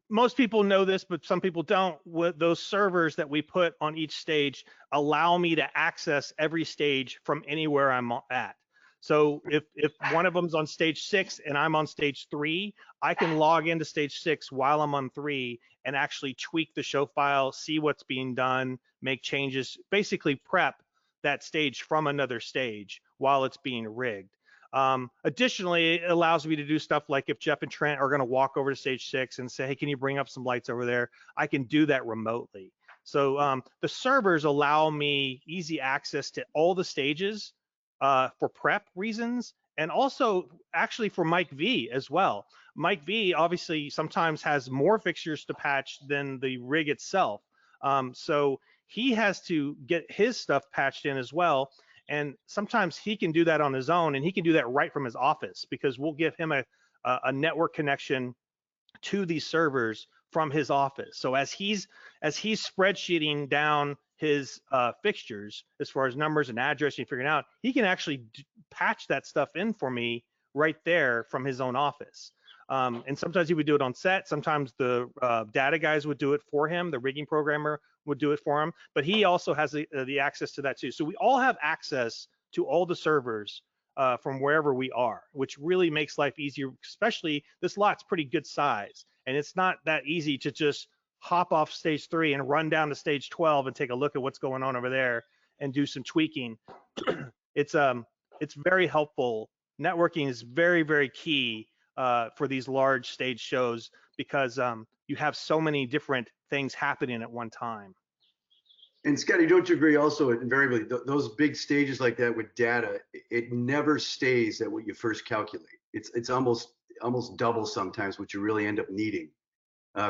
most people know this, but some people don't. With those servers that we put on each stage allow me to access every stage from anywhere I'm at. So if one of them's on stage 6 and I'm on stage 3, I can log into stage 6 while I'm on 3 and actually tweak the show file, see what's being done, make changes, basically prep that stage from another stage while it's being rigged. Additionally, it allows me to do stuff like if Jeff and Trent are going to walk over to stage 6 and say, hey, can you bring up some lights over there? I can do that remotely. So the servers allow me easy access to all the stages for prep reasons, and also actually for Mike V as well. Mike V obviously sometimes has more fixtures to patch than the rig itself. So he has to get his stuff patched in as well. And sometimes he can do that on his own, and he can do that right from his office, because we'll give him a network connection to these servers from his office. So as he's spreadsheeting down his fixtures as far as numbers and addressing, figuring out, he can actually patch that stuff in for me right there from his own office. And sometimes he would do it on set. Sometimes the data guys would do it for him. The rigging programmer would do it for him. But he also has the access to that too. So we all have access to all the servers from wherever we are, which really makes life easier, especially this lot's pretty good size. And it's not that easy to just hop off stage 3 and run down to stage 12 and take a look at what's going on over there and do some tweaking. It's very helpful. Networking is very, very key for these large stage shows because you have so many different things happening at one time. And Scotty, don't you agree also invariably those big stages like that with data, it never stays at what you first calculate. It's almost double sometimes what you really end up needing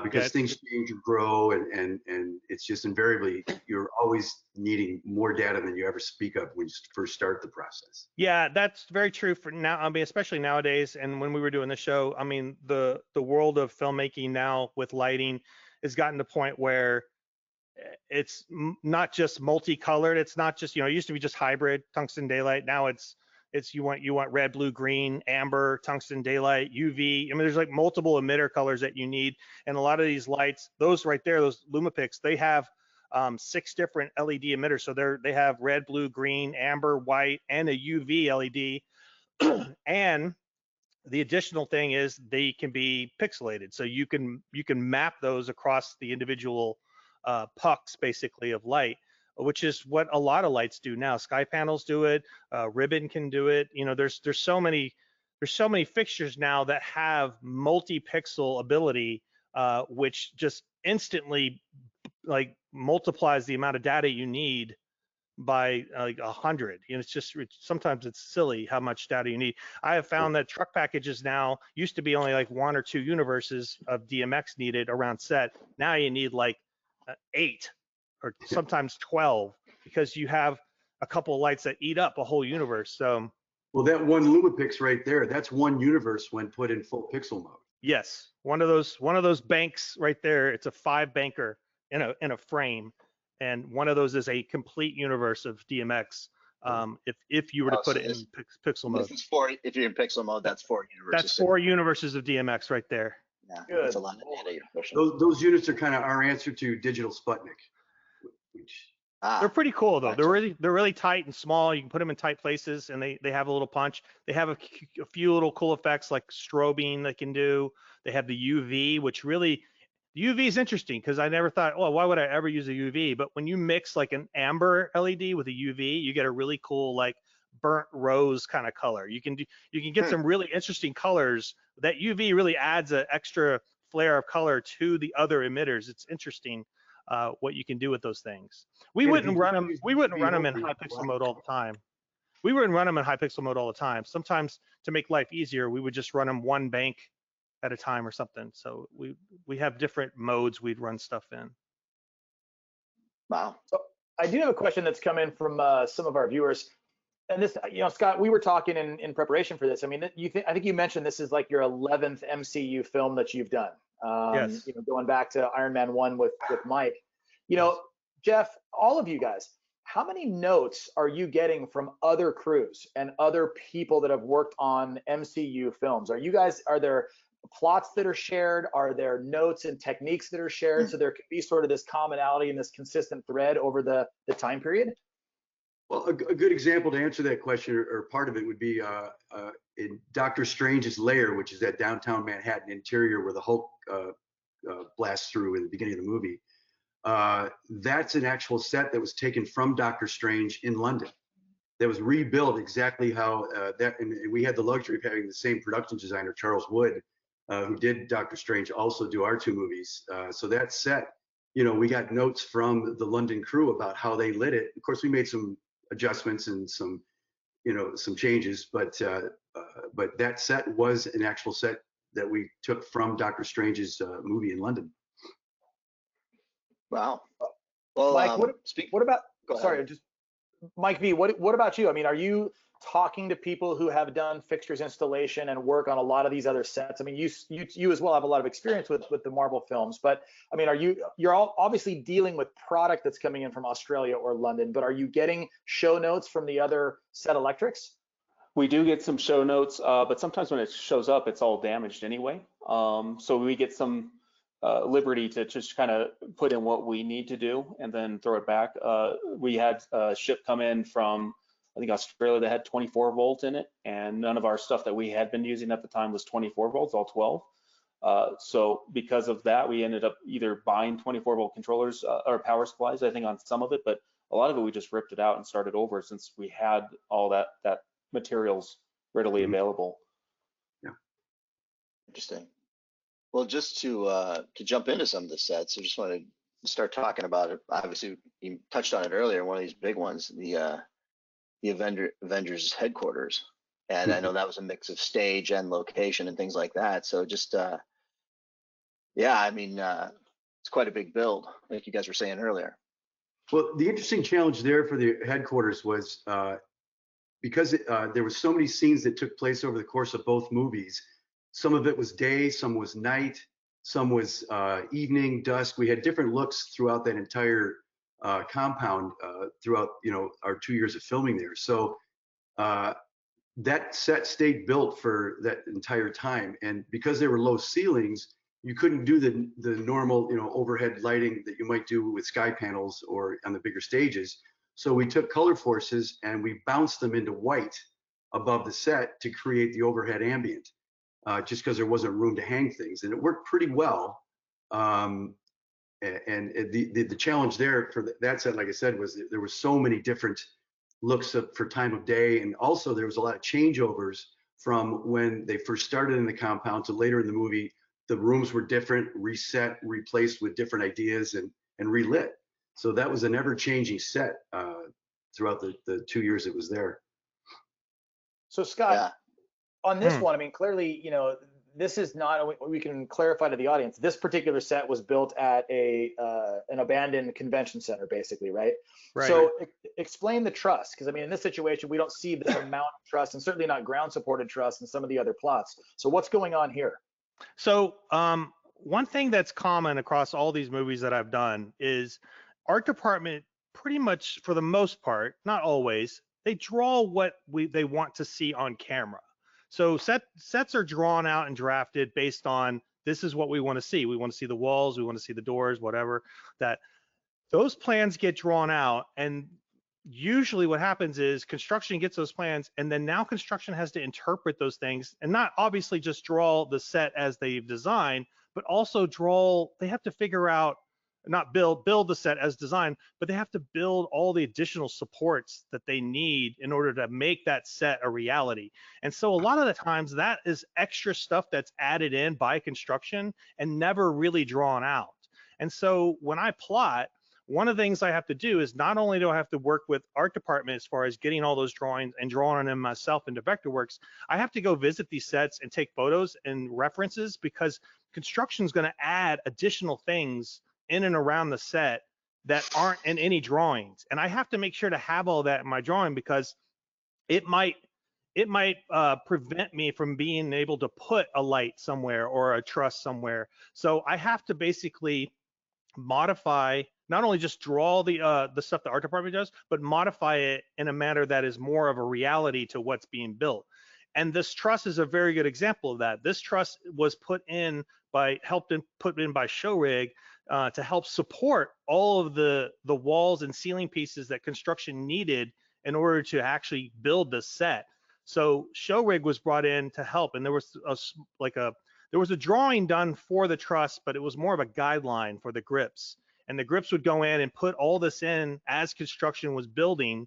because things change and grow, and it's just invariably you're always needing more data than you ever speak of when you first start the process. Yeah, that's very true for now. I mean, especially nowadays, and when we were doing the show, I mean, the world of filmmaking now with lighting has gotten to the point where it's not just multicolored. It's not just, it used to be just hybrid tungsten daylight. Now it's you want red, blue, green, amber, tungsten daylight, UV. I mean, there's like multiple emitter colors that you need. And a lot of these lights, those right there, those Lumipix, they have 6 different LED emitters. So they have red, blue, green, amber, white, and a UV LED. And the additional thing is they can be pixelated. So you can map those across the individual pucks basically of light, which is what a lot of lights do now. Sky panels do it, ribbon can do it. There's so many fixtures now that have multi-pixel ability, which just instantly like multiplies the amount of data you need by like 100. Sometimes it's silly how much data you need. I have found that truck packages now used to be only like 1 or 2 universes of DMX needed around set. Now you need like 8 or sometimes 12 because you have a couple of lights that eat up a whole universe. So, well, that one Lumipix right there, that's one universe when put in full pixel mode. Yes, one of those banks right there. It's a 5 banker in a frame, and one of those is a complete universe of DMX. If you were to put it in pixel mode. This is 4. If you're in pixel mode, that's 4 universes. That's 4 universes of DMX right there. Yeah, that's a lot of data you're pushing. Those units are kind of our answer to digital Sputnik. They're pretty cool though. Gotcha. They're really tight and small. You can put them in tight places, and they have a little punch. They have a few little cool effects like strobing they can do. They have the UV, which really the UV is interesting because I never thought, oh, why would I ever use a UV? But when you mix like an amber LED with a UV, you get a really cool like burnt rose kind of color. You can get some really interesting colors. That UV really adds an extra flare of color to the other emitters. It's interesting what you can do with those things. We wouldn't run them in high pixel mode all the time. We wouldn't run them in high pixel mode all the time. Sometimes to make life easier, we would just run them one bank at a time or something. So we have different modes we'd run stuff in. Wow. So I do have a question that's come in from some of our viewers. And this, Scott, we were talking in preparation for this. I mean, I think you mentioned this is like your 11th MCU film that you've done. Yes. Going back to Iron Man 1 with Mike. Jeff, all of you guys, how many notes are you getting from other crews and other people that have worked on MCU films? Are there plots that are shared? Are there notes and techniques that are shared? So there could be sort of this commonality and this consistent thread over the time period? Well, a good example to answer that question, or part of it, would be in Doctor Strange's lair, which is that downtown Manhattan interior where the Hulk blasts through in the beginning of the movie. That's an actual set that was taken from Doctor Strange in London. That was rebuilt exactly how and we had the luxury of having the same production designer, Charles Wood, who did Doctor Strange, also do our 2 movies. So that set, we got notes from the London crew about how they lit it. Of course, we made some adjustments and some changes, but that set was an actual set that we took from Doctor Strange's movie in London. Wow. Well, Mike, what about? Go ahead. Sorry, just Mike V. What about you? I mean, are you talking to people who have done fixtures installation and work on a lot of these other sets? I mean, you as well have a lot of experience with the Marvel films, but I mean, you're all obviously dealing with product that's coming in from Australia or London, but are you getting show notes from the other set electrics? We do get some show notes, but sometimes when it shows up, it's all damaged anyway. So we get some liberty to just kind of put in what we need to do and then throw it back. We had a ship come in from, I think, Australia that had 24 volt in it, and none of our stuff that we had been using at the time was 24 volts, all 12. So because of that, we ended up either buying 24 volt controllers or power supplies, I think, on some of it, but a lot of it we just ripped it out and started over since we had all that materials readily available. Yeah. Interesting. Well, just to jump into some of the sets, I just wanted to start talking about it. Obviously, you touched on it earlier. One of these big ones, the Avengers headquarters, and I know that was a mix of stage and location and things like that. So just yeah, I mean, it's quite a big build, like you guys were saying earlier. Well, the interesting challenge there for the headquarters was because there were so many scenes that took place over the course of both movies. Some of it was day, some was night, some was evening, dusk. We had different looks throughout that entire compound throughout, you know, our 2 years of filming there. So that set stayed built for that entire time. And because there were low ceilings, you couldn't do the normal, you know, overhead lighting that you might do with sky panels or on the bigger stages. So we took color forces and we bounced them into white above the set to create the overhead ambient, just because there wasn't room to hang things, and it worked pretty well. And the challenge there for that set, like I said, was that there were so many different looks for time of day, and also there was a lot of changeovers from when they first started in the compound to later in the movie. The rooms were different, reset, replaced with different ideas, and relit. So that was an ever-changing set throughout the 2 years it was there. So Scott, Yeah. on this one, I mean, clearly, you know, this is not, we can clarify to the audience, this particular set was built at an abandoned convention center, basically, right? Right. So explain the truss, because I mean, in this situation, we don't see the amount of truss, and certainly not ground supported truss in some of the other plots. So what's going on here? So one thing that's common across all these movies that I've done is art department pretty much, for the most part, not always, they draw what they want to see on camera. So sets are drawn out and drafted based on, this is what we want to see. We want to see the walls, we want to see the doors, whatever. That those plans get drawn out, and usually what happens is construction gets those plans, and then now construction has to interpret those things, and not obviously just draw the set as they've designed, but also they have to figure out, not build the set as designed, but they have to build all the additional supports that they need in order to make that set a reality. And so a lot of the times that is extra stuff that's added in by construction and never really drawn out. And so when I plot, one of the things I have to do is, not only do I have to work with art department as far as getting all those drawings and drawing them myself into Vectorworks, I have to go visit these sets and take photos and references, because construction is going to add additional things in and around the set that aren't in any drawings. And I have to make sure to have all that in my drawing, because it might prevent me from being able to put a light somewhere or a truss somewhere. So I have to basically modify, not only just draw the stuff the art department does, but modify it in a manner that is more of a reality to what's being built. And this truss is a very good example of that. This truss was put in by Showrig to help support all of the walls and ceiling pieces that construction needed in order to actually build the set. So Showrig was brought in to help, and there was a drawing done for the truss, but it was more of a guideline for the grips. And the grips would go in and put all this in as construction was building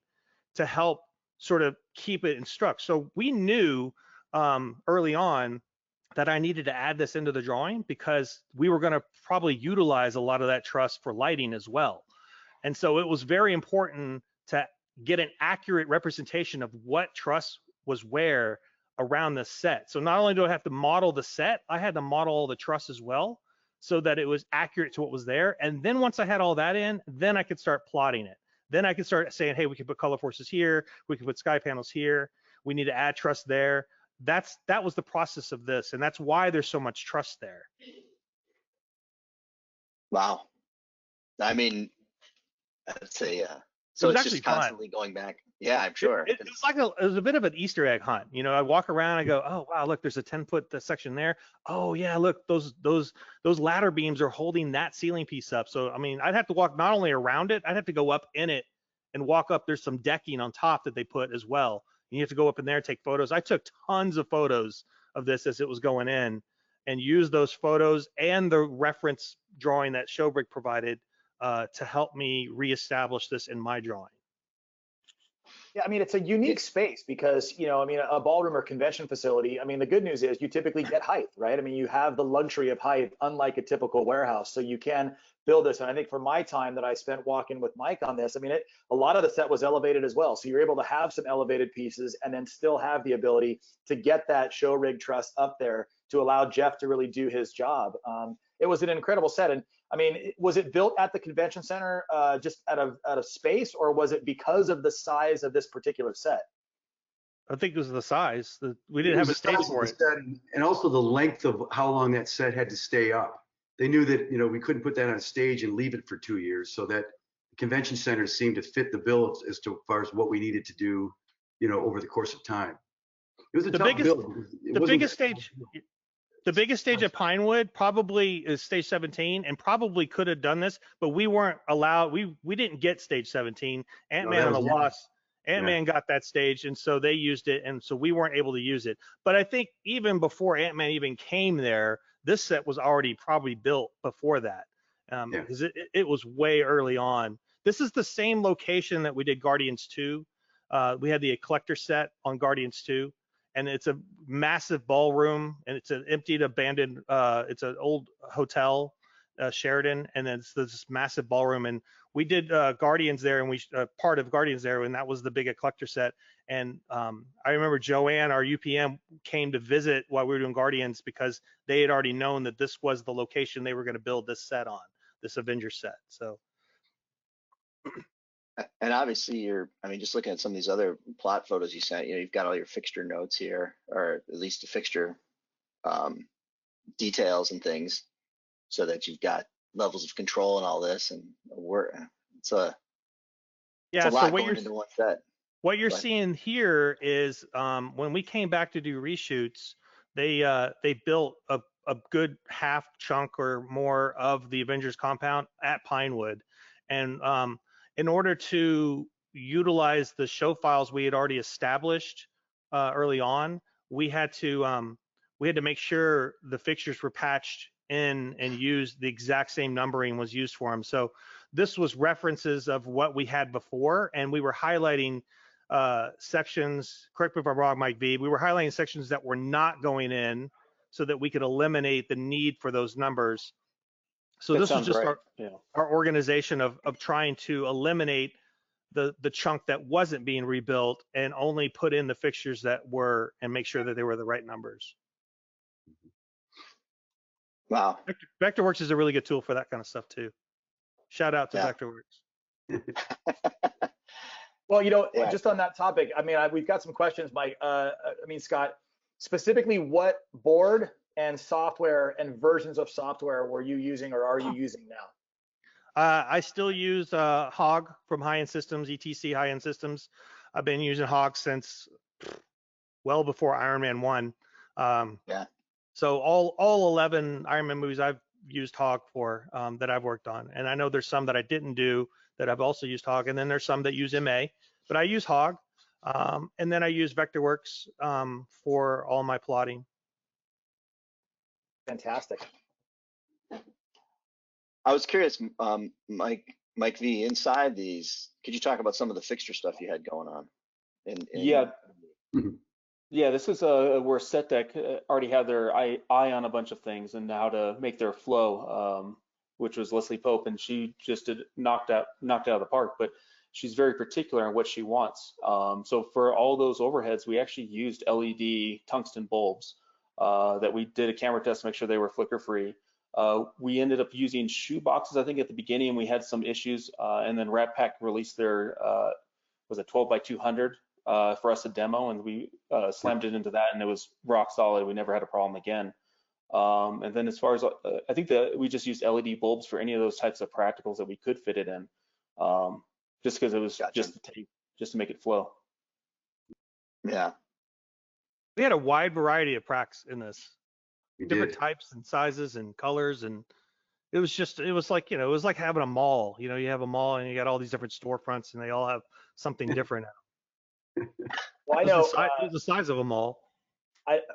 to help sort of keep it in struct. So we knew early on that I needed to add this into the drawing, because we were going to probably utilize a lot of that truss for lighting as well. And so it was very important to get an accurate representation of what truss was where around the set. So not only do I have to model the set, I had to model all the truss as well, so that it was accurate to what was there. And then once I had all that in, then I could start plotting it. Then I could start saying, hey, we can put color forces here, we can put sky panels here, we need to add truss there. That was the process of this, and that's why there's so much truss there. Wow. I mean, I'd say, so it's just constantly going back. Yeah, I'm sure. It was a bit of an Easter egg hunt. You know, I walk around, I go, oh wow, look, there's a 10-foot section there. Oh yeah, look, those ladder beams are holding that ceiling piece up. So I mean, I'd have to walk not only around it, I'd have to go up in it and walk up. There's some decking on top that they put as well. You have to go up in there, take photos. I took tons of photos of this as it was going in, and used those photos and the reference drawing that Showrig provided to help me reestablish this in my drawing. Yeah, I mean, it's a unique space because, I mean, a ballroom or convention facility, I mean, the good news is you typically get height, right? I mean, you have the luxury of height, unlike a typical warehouse. So you can build this. And I think for my time that I spent walking with Mike on this, I mean, a lot of the set was elevated as well. So you're able to have some elevated pieces and then still have the ability to get that show rig truss up there to allow Jeff to really do his job. It was an incredible set. And I mean, was it built at the convention center just out of space, or was it because of the size of this particular set? I think it was the size. We didn't have a stage for it. And also the length of how long that set had to stay up. They knew that, we couldn't put that on a stage and leave it for 2 years, so that the convention centers seemed to fit the bill as far as what we needed to do, over the course of time. It was a tough build. The biggest stage at Pinewood probably is stage 17, and probably could have done this, but we weren't allowed. We didn't get stage 17. Ant-Man and the Wasp. Ant-Man got that stage, and so they used it, and so we weren't able to use it. But I think even before Ant-Man even came there, this set was already probably built before that, because it was way early on. This is the same location that we did Guardians 2. We had the Collector set on Guardians 2, and it's a massive ballroom, and it's an emptied, abandoned, it's an old hotel, Sheridan, and then it's this massive ballroom. And we did Guardians there, and we part of Guardians there, and that was the big Collector set. And I remember Joanne, our UPM, came to visit while we were doing Guardians because they had already known that this was the location they were going to build this set on, this Avengers set. So. And obviously just looking at some of these other plot photos you sent, you've got all your fixture notes here, or at least the fixture details and things, so that you've got levels of control and all this, and it's a lot going into one set. What you're seeing here is when we came back to do reshoots, they built a good half chunk or more of the Avengers compound at Pinewood, and in order to utilize the show files we had already established early on, we had to make sure the fixtures were patched in and used the exact same numbering was used for them. So this was references of what we had before, and we were highlighting sections, correct me if I'm wrong, Mike V, we were highlighting sections that were not going in so that we could eliminate the need for those numbers. So this was just our organization of trying to eliminate the chunk that wasn't being rebuilt and only put in the fixtures that were, and make sure that they were the right numbers. Wow. Vectorworks is a really good tool for that kind of stuff too. Shout out to Vectorworks. Well, just on that topic, I mean, we've got some questions, Mike. Scott, specifically what board and software and versions of software were you using or are you using now? I still use Hog from High End Systems, ETC High End Systems. I've been using Hog since well before Iron Man 1. So all 11 Iron Man movies I've used Hog for that I've worked on. And I know there's some that I didn't do that I've also used Hog. And then there's some that use MA, but I use Hog. And then I use Vectorworks for all my plotting. Fantastic. I was curious, Mike V, inside these, could you talk about some of the fixture stuff you had going on? Yeah, this is where Set Deck already had their eye on a bunch of things and how to make their flow, which was Leslie Pope, and she just knocked out of the park. But she's very particular on what she wants. So for all those overheads, we actually used LED tungsten bulbs that we did a camera test to make sure they were flicker free. We ended up using shoe boxes, I think, at the beginning, and we had some issues. And then Rat Pack released their was it 12 by 200 for us to demo, and we slammed it into that, and it was rock solid. We never had a problem again. And then as far as I think that we just used LED bulbs for any of those types of practicals that we could fit it in, just because it was just to make it flow. Yeah. We had a wide variety of pracks in this, different did. types and sizes and colors, and it was like having a mall. You have a mall and you got all these different storefronts, and they all have something different now. Well, I know it was the size of a mall.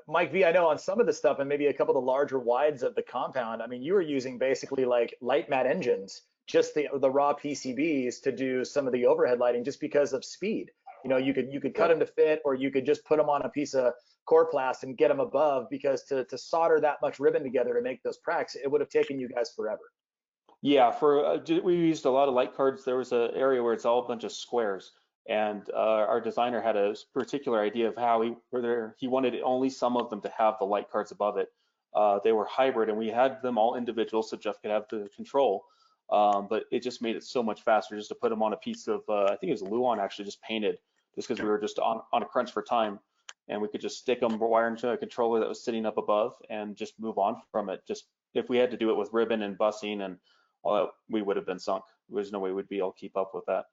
Mike V, I know on some of the stuff and maybe a couple of the larger wides of the compound, I mean, you were using basically like light mat engines, just the raw PCBs to do some of the overhead lighting just because of speed. You know, you could cut them to fit, or you could just put them on a piece of Coroplast and get them above, because to solder that much ribbon together to make those pracks, it would have taken you guys forever. Yeah, for we used a lot of light cards. There was an area where it's all a bunch of squares, and our designer had a particular idea of how he wanted only some of them to have the light cards above it. They were hybrid, and we had them all individual so Jeff could have the control. But it just made it so much faster just to put them on a piece of, I think it was Luan actually just painted, just because we were just on a crunch for time, and we could just stick them, wire into a controller that was sitting up above, and just move on from it. Just if we had to do it with ribbon and bussing and all that, we would have been sunk. There's no way we'd be able to keep up with that.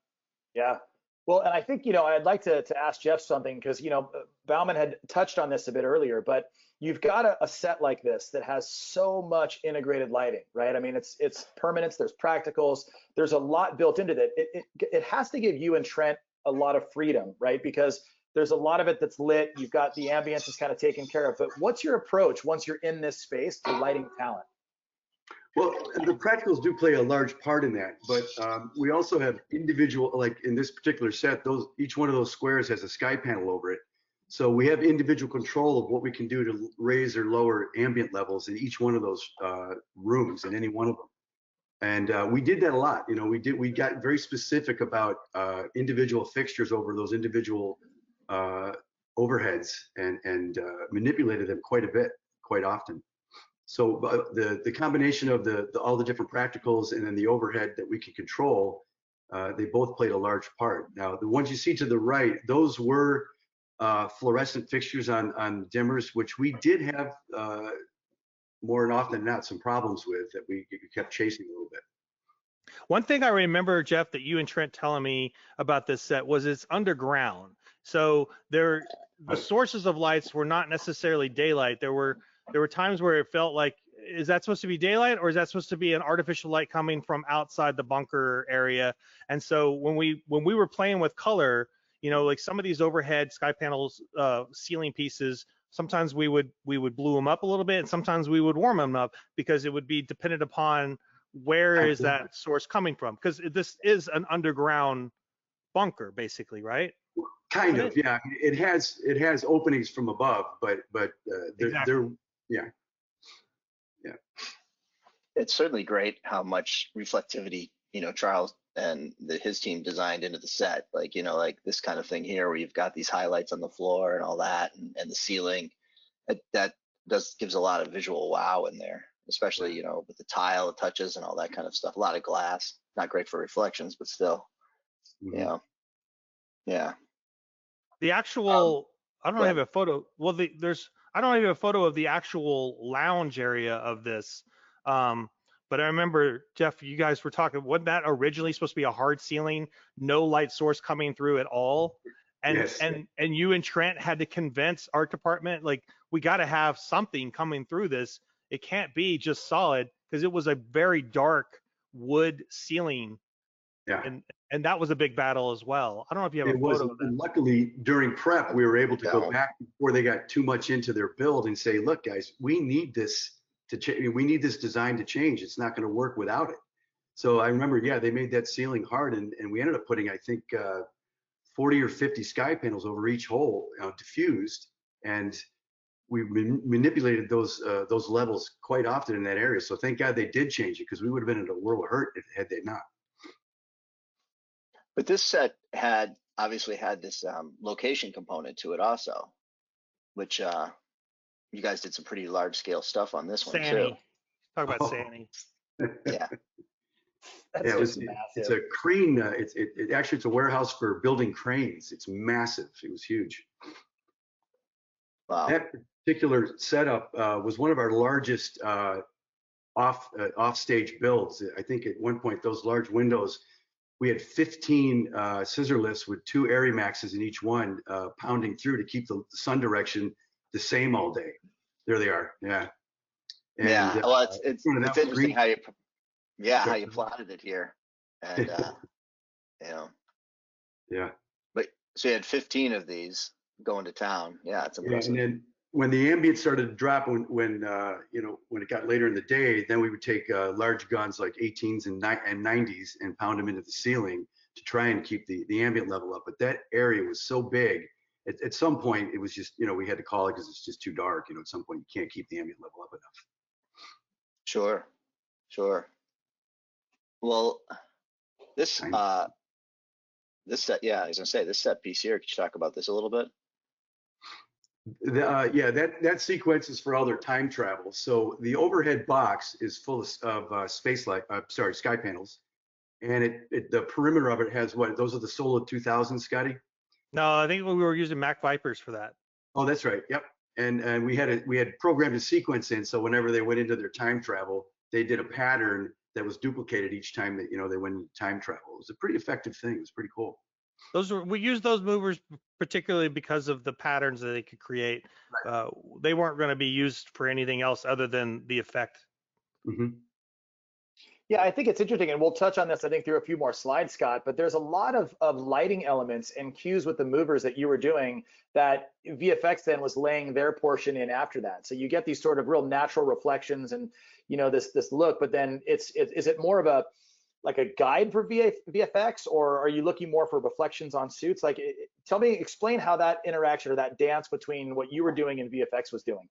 Yeah. Well, and I think, you know, I'd like to ask Jeff something, because, you know, Bauman had touched on this a bit earlier, but you've got a set like this that has so much integrated lighting, right? I mean, it's permanence, there's practicals, there's a lot built into it. It has to give you and Trent a lot of freedom, right? Because there's a lot of it that's lit. You've got the ambience is kind of taken care of. But what's your approach once you're in this space to lighting talent? Well, the practicals do play a large part in that, but we also have individual, like in this particular set, each one of those squares has a sky panel over it. So we have individual control of what we can do to raise or lower ambient levels in each one of those rooms, in any one of them. And we did that a lot. You know, we got very specific about individual fixtures over those individual overheads, and manipulated them quite a bit, quite often. So the combination of all the different practicals and then the overhead that we can control, they both played a large part. Now, the ones you see to the right, those were fluorescent fixtures on dimmers, which we did have more than often than not some problems with, that we kept chasing a little bit. One thing I remember, Jeff, that you and Trent telling me about this set was it's underground. So the sources of lights were not necessarily daylight. There were times where it felt like, is that supposed to be daylight, or is that supposed to be an artificial light coming from outside the bunker area? And so when we were playing with color, you know, like some of these overhead sky panels, ceiling pieces, sometimes we would blue them up a little bit, and sometimes we would warm them up, because it would be dependent upon where is that source coming from, because this is an underground bunker basically, right? Kind of, yeah. It has openings from above, but they're yeah. It's certainly great how much reflectivity, you know, Charles and his team designed into the set. Like, you know, like this kind of thing here, where you've got these highlights on the floor and all that, and the ceiling. That gives a lot of visual wow in there, especially, you know, with the tile touches and all that kind of stuff. A lot of glass, not great for reflections, but still, you know, yeah. The actual, I don't have a photo. Well, I don't have a photo of the actual lounge area of this. But I remember, Jeff, you guys were talking, wasn't that originally supposed to be a hard ceiling, no light source coming through at all? And yes. and you and Trent had to convince art department, like, we got to have something coming through this. It can't be just solid, because it was a very dark wood ceiling. Yeah. And that was a big battle as well. I don't know if you have a photo of that. And luckily, during prep, we were able to go back before they got too much into their build and say, look, guys, we need this to change. We need this design to change. It's not going to work without it. So I remember, yeah, they made that ceiling hard, and we ended up putting, I think, 40 or 50 sky panels over each hole, diffused, and we manipulated those levels quite often in that area. So thank God they did change it, because we would have been in a world of hurt had they not. But this set obviously had this location component to it also, which you guys did some pretty large scale stuff on this one too. Talk about Sanny. Yeah. That's it's a crane. It's a warehouse for building cranes. It's massive. It was huge. Wow. That particular setup was one of our largest off stage builds. I think at one point those large windows, we had 15 scissor lifts with 2 Arimaxes in each one, pounding through to keep the sun direction the same all day. There they are. Yeah. And, yeah. Well, it's interesting how you plotted it here, and you know. Yeah. But so you had 15 of these going to town. Yeah, it's impressive. And then when the ambient started to drop, when it got later in the day, then we would take large guns like 18s and 90s and pound them into the ceiling to try and keep the ambient level up. But that area was so big. At some point, it was just, we had to call it because it's just too dark. At some point, you can't keep the ambient level up enough. Sure, sure. Well, this set, yeah, I was gonna say, this set piece here, could you talk about this a little bit? Yeah, that sequence is for all their time travel. So the overhead box is full of sky panels, and the perimeter of it has what? Those are the Solo 2000, Scotty? No, I think we were using Mac Vipers for that. Oh, that's right. Yep. And we had programmed a sequence in, so whenever they went into their time travel, they did a pattern that was duplicated each time that they went into time travel. It was a pretty effective thing. It was pretty cool. We used those movers particularly because of the patterns that they could create. Right. They weren't going to be used for anything else other than the effect. Mm-hmm. Yeah, I think it's interesting, and we'll touch on this, I think, through a few more slides, Scott, but there's a lot of lighting elements and cues with the movers that you were doing that VFX then was laying their portion in after that. So you get these sort of real natural reflections and, this look, but then is it more of a guide for VFX, or are you looking more for reflections on suits? Explain how that interaction or that dance between what you were doing and VFX was doing.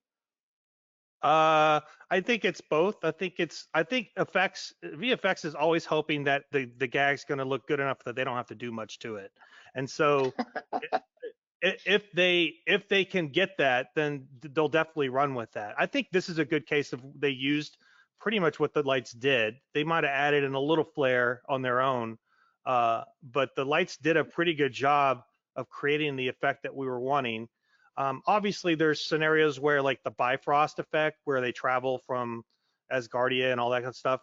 I think it's both. I think VFX is always hoping that the gag's going to look good enough that they don't have to do much to it. And so if they can get that, then they'll definitely run with that. I think this is a good case of they used pretty much what the lights did. They might have added in a little flare on their own, but the lights did a pretty good job of creating the effect that we were wanting. Obviously, there's scenarios where, like the Bifrost effect, where they travel from Asgardia and all that kind of stuff.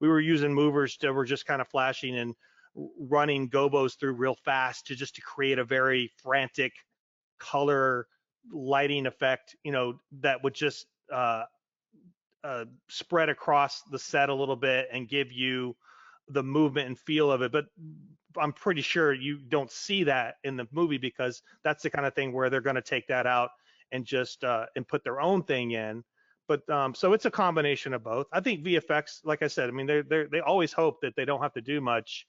We were using movers that were just kind of flashing and running gobos through real fast to create a very frantic color lighting effect, that would just spread across the set a little bit and give you the movement and feel of it. But I'm pretty sure you don't see that in the movie because that's the kind of thing where they're going to take that out and just and put their own thing in. But so it's a combination of both. I think VFX, like I said, I mean, they always hope that they don't have to do much,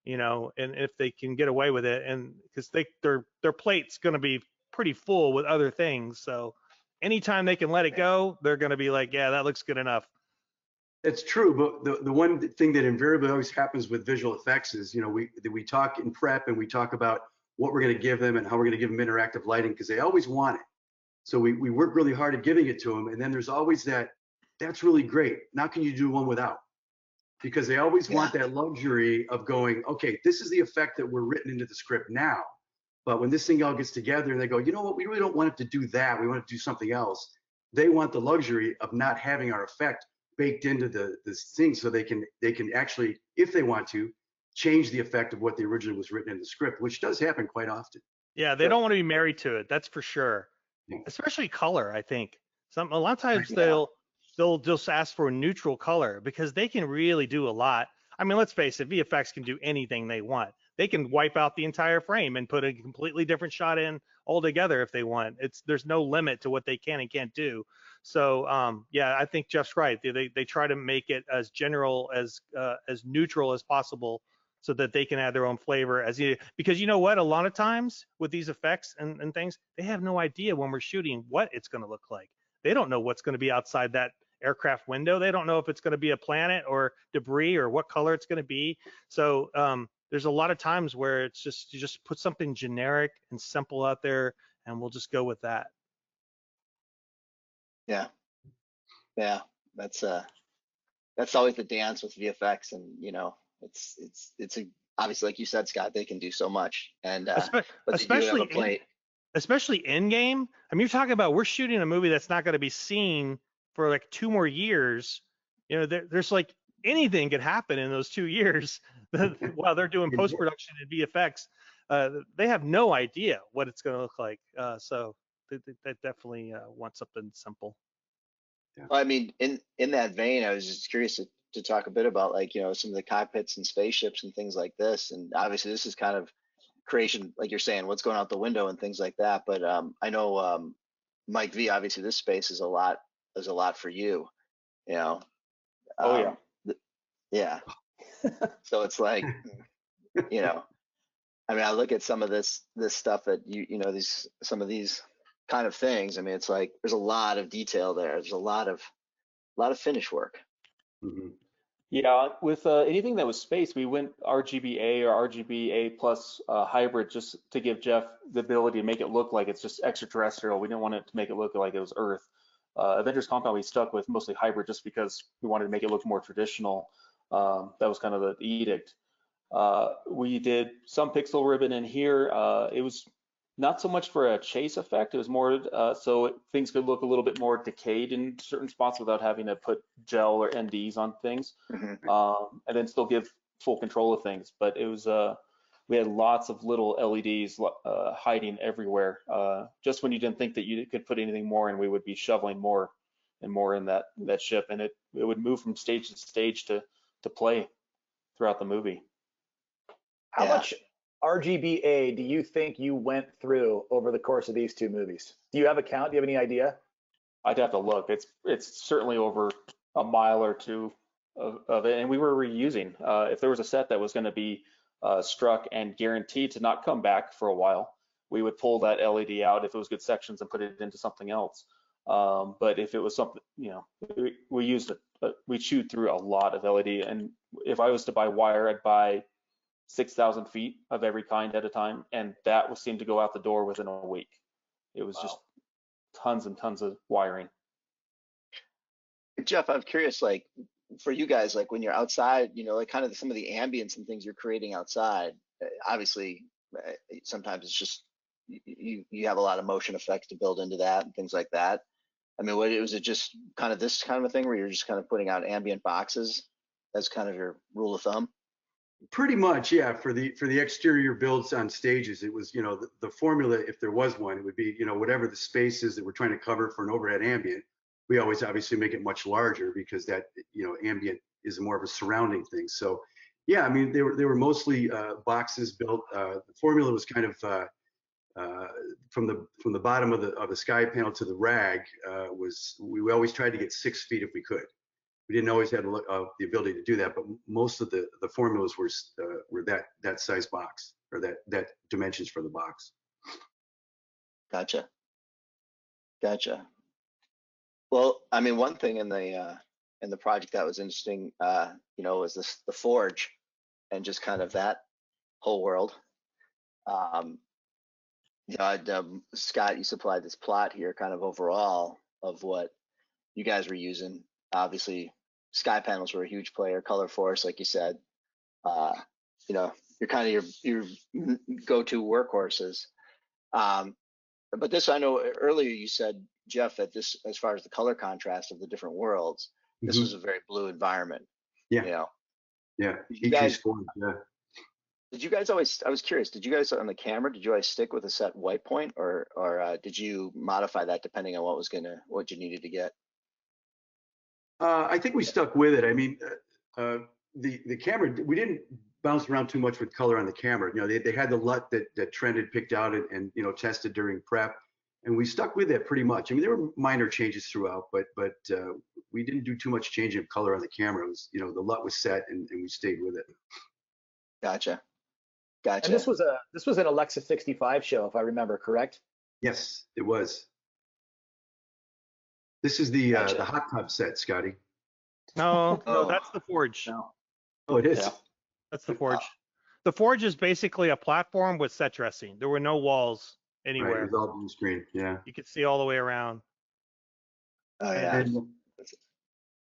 and if they can get away with it, and because their plate's going to be pretty full with other things. So anytime they can let it go, they're going to be like, yeah, that looks good enough. It's true, but the one thing that invariably always happens with visual effects is, we talk in prep and we talk about what we're going to give them and how we're going to give them interactive lighting because they always want it. So we work really hard at giving it to them, and then there's always that's really great. Now can you do one without? Because they always want that luxury of going, okay, this is the effect that we're written into the script now. But when this thing all gets together and they go, you know what, we really don't want it to do that. We want it to do something else. They want the luxury of not having our effect baked into this thing, so they can actually, if they want to, change the effect of what the originally was written in the script, which does happen quite often. Yeah, they don't want to be married to it. That's for sure. Yeah. Especially color, I think. A lot of times they'll just ask for a neutral color because they can really do a lot. I mean, let's face it, VFX can do anything they want. They can wipe out the entire frame and put a completely different shot in altogether if they want. There's no limit to what they can and can't do. So I think Jeff's right. They try to make it as general as neutral as possible so that they can add their own flavor because you know what, a lot of times with these effects and things, they have no idea when we're shooting what it's going to look like. They don't know what's going to be outside that aircraft window. They don't know if it's going to be a planet or debris or what color it's going to be. So there's a lot of times where it's just, you just put something generic and simple out there and we'll just go with that. Yeah. That's always the dance with VFX, and it's obviously, like you said, Scott, they can do so much, and especially in game. I mean, you're talking about we're shooting a movie that's not going to be seen for like 2 more years. There's like anything could happen in those 2 years while they're doing post-production and VFX. They have no idea what it's going to look like. So they definitely want something simple. Yeah. Well, I mean, in that vein, I was just curious to talk a bit about some of the cockpits and spaceships and things like this. And obviously this is kind of creation, like you're saying, what's going out the window and things like that. But I know Mike V, obviously this space is a lot for you, Oh yeah. Yeah. So it's like, you know, I mean, I look at some of this stuff that some of these kind of things. I mean, it's like there's a lot of detail there. There's a lot of finish work. Mhm. Yeah, with anything that was space, we went RGBA or RGBA plus hybrid just to give Jeff the ability to make it look like it's just extraterrestrial. We didn't want it to make it look like it was Earth. Avengers Compound we stuck with mostly hybrid just because we wanted to make it look more traditional. That was kind of the edict. We did some pixel ribbon in here. It was not so much for a chase effect. It was more so things could look a little bit more decayed in certain spots without having to put gel or NDs on things, and then still give full control of things. But it was we had lots of little LEDs hiding everywhere. Just when you didn't think that you could put anything more in, we would be shoveling more and more in that ship, and it would move from stage to stage to play throughout the movie. How much RGBA do you think you went through over the course of these two movies? Do you have a count? Do you have any idea? I'd have to look. It's certainly over a mile or two of it, and we were reusing. If there was a set that was going to be struck and guaranteed to not come back for a while, we would pull that LED out if it was good sections and put it into something else. But if it was something, we chewed through a lot of LED, and if I was to buy wire, I'd buy 6,000 feet of every kind at a time, and that seemed to go out the door within a week. It was just tons and tons of wiring. Jeff, I'm curious, like for you guys, like when you're outside, like kind of some of the ambience and things you're creating outside. Obviously, sometimes it's just you have a lot of motion effects to build into that and things like that. I mean, was it just kind of this kind of a thing where you're just kind of putting out ambient boxes as kind of your rule of thumb? Pretty much, yeah. For the exterior builds on stages, it was, the formula, if there was one, it would be, whatever the space is that we're trying to cover for an overhead ambient. We always obviously make it much larger because that, ambient is more of a surrounding thing. So, yeah, I mean, they were mostly boxes built. The formula was kind of from the bottom of the sky panel to the rag we always tried to get 6 feet if we could. We didn't always have the ability to do that, but most of the formulas were that size box or that dimensions for the box. Gotcha. Well, I mean, one thing in the project that was interesting, was the forge and just kind of that whole world. Scott, you supplied this plot here, kind of overall of what you guys were using. Obviously, sky panels were a huge player. Color Force, like you said, you're kind of your go-to workhorses. But this, I know earlier you said, Jeff, that this, as far as the color contrast of the different worlds, this was a very blue environment. Yeah. Yeah. Did you guys always? I was curious. Did you guys on the camera? Did you always stick with a set white point, or did you modify that depending on what you needed to get? I think we stuck with it. I mean, the camera, we didn't bounce around too much with color on the camera. They had the LUT that Trent had picked out and tested during prep, and we stuck with it pretty much. I mean, there were minor changes throughout, but we didn't do too much changing of color on the camera. It was, the LUT was set, and we stayed with it. Gotcha. And this was an Alexa 65 show, if I remember correct. Yes, it was. This is the hot tub set, Scotty. No, that's the forge. No. Oh, it is. Yeah. That's the forge. The forge is basically a platform with set dressing. There were no walls anywhere. Right, it was all blue screen. Yeah. You could see all the way around. Oh yeah. And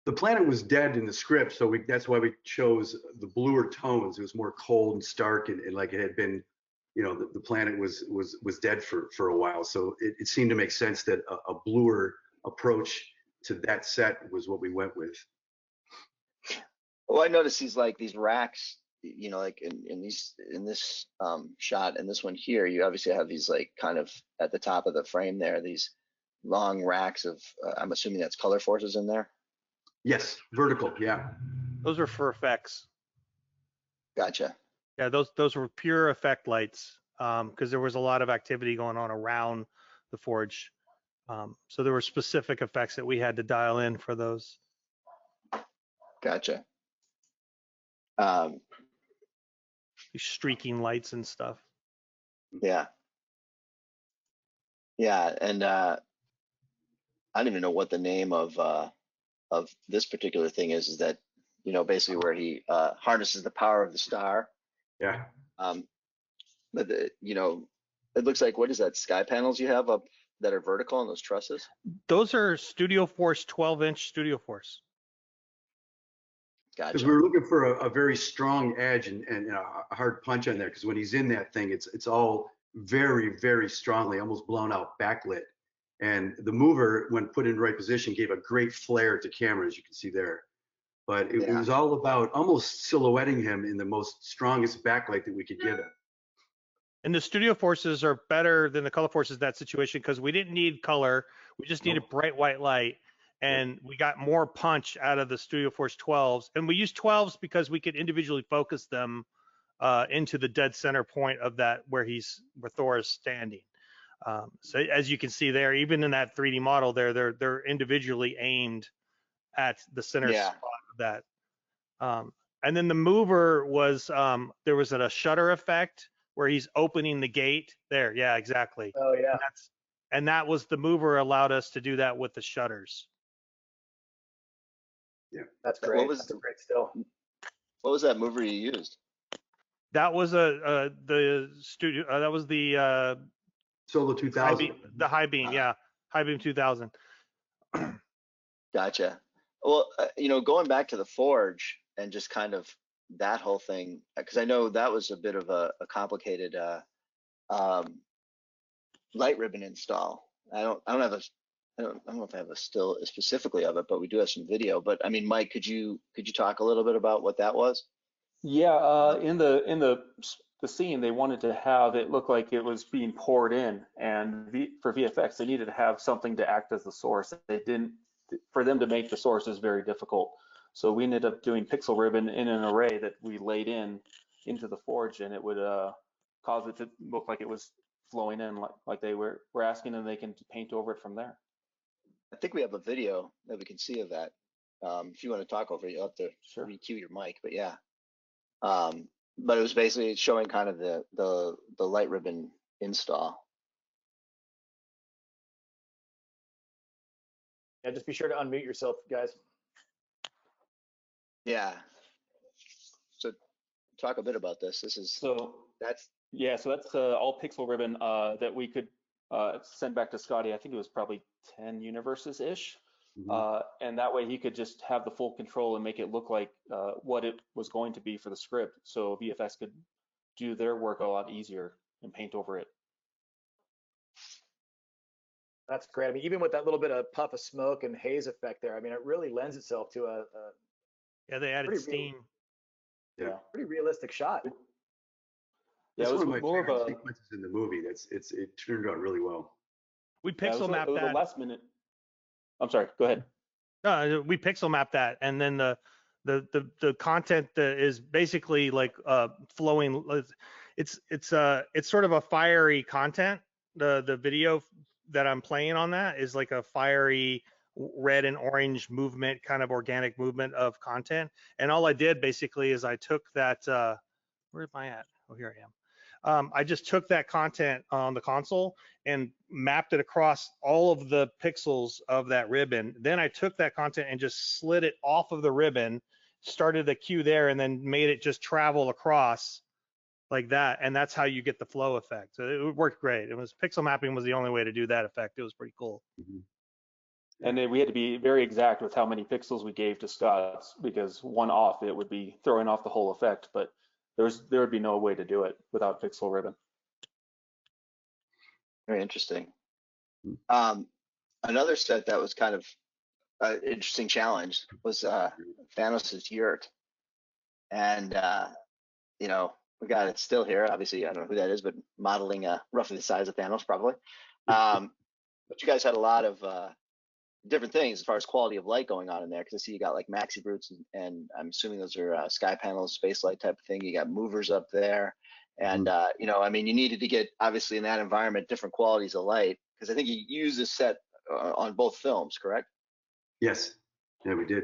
the planet was dead in the script, so that's why we chose the bluer tones. It was more cold and stark, and like it had been, the planet was dead for a while. So it seemed to make sense that a bluer approach to that set was what we went with. Well, I noticed these racks, like in this shot and this one here, you obviously have these like kind of at the top of the frame there, these long racks of, I'm assuming that's color forces in there. Yes, vertical, yeah. Those are for effects. Gotcha. Yeah, those were pure effect lights because there was a lot of activity going on around the forge. So there were specific effects that we had to dial in for those. Gotcha. streaking lights and stuff. Yeah. Yeah, and I don't even know what the name of this particular thing is that, you know, basically where he harnesses the power of the star. Yeah. But you know, it looks like, what is that, sky panels you have up that are vertical on those trusses? Those are Studio Force 12-inch Studio Force. Because Gotcha. we were looking for a very strong edge and a hard punch on there. Because when he's in that thing, it's all very, very strongly, almost blown out backlit. And the mover, when put in the right position, gave a great flare to camera, as you can see there. But it Yeah. was all about almost silhouetting him in the most strongest backlight that we could give him. And the Studio Forces are better than the Color Forces in that situation because we didn't need color. We just needed Nope. bright white light. And we got more punch out of the Studio Force 12s. And we used 12s because we could individually focus them into the dead center point of that where Thor is standing. So as you can see there, even in that 3D model there, they're individually aimed at the center Yeah. spot of that. And then the mover was, there was a shutter effect where he's opening the gate there. Yeah, exactly. Oh yeah. And that was the mover allowed us to do that with the shutters. Yeah. That's great. That's a great still. What was that mover you used? That was the studio. That was the Solo 2000. high beam. Yeah, high beam 2000. Gotcha. Well, you know, going back to the Forge and just kind of that whole thing, because I know that was a bit of a complicated light ribbon install. I don't know if I have a still specifically of it, but we do have some video. But I mean, Mike, could you talk a little bit about what that was? Yeah, in the scene, they wanted to have it look like it was being poured in, and for VFX, they needed to have something to act as the source. They didn't. For them to make the source is very difficult. So we ended up doing pixel ribbon in an array that we laid into the Forge, and it would cause it to look like it was flowing in like they were asking, and they can paint over it from there. I think we have a video that we can see of that. If you want to talk over it, you'll have to re-cue your mic, but yeah. But it was basically showing kind of the light ribbon install. Yeah, just be sure to unmute yourself, guys. Yeah. So talk a bit about this. That's all pixel ribbon that we could send back to Scotty. I think it was probably 10 universes ish. Mhm. And that way he could just have the full control and make it look like what it was going to be for the script. So VFX could do their work a lot easier and paint over it. That's great. I mean, even with that little bit of puff of smoke and haze effect there, I mean, it really lends itself to a Yeah, they added steam. pretty realistic shot. Yeah, That's it was one of my more favorite of a sequences in the movie. It turned out really well. We pixel mapped it was that. a last minute. I'm sorry. Go ahead. No, we pixel mapped that, and then the content that is basically like flowing. It's sort of a fiery content. The video that I'm playing on that is like a fiery red and orange movement, kind of organic movement of content. And all I did basically is I took that. Where am I at? Oh, here I am. I just took that content on the console and mapped it across all of the pixels of that ribbon. Then I took that content and just slid it off of the ribbon, started the cue there, and then made it just travel across like that. And that's how you get the flow effect. So it worked great. It was pixel mapping was the only way to do that effect. It was pretty cool. Mhm. And then we had to be very exact with how many pixels we gave to Scott, because one off, it would be throwing off the whole effect. But there would be no way to do it without pixel ribbon. very interesting. Another set that was kind of an interesting challenge was Fantastis Yurt. And, you know, we got it still here. Obviously, I don't know who that is, but modeling roughly the size of Thanos, probably. But you guys had a lot of different things as far as quality of light going on in there, because I see you got like maxi brutes, and I'm assuming those are sky panels, space light type of thing. You got movers up there, and you know, I mean, you needed to get obviously in that environment different qualities of light, because I think you used this set on both films, correct? Yes, yeah, we did.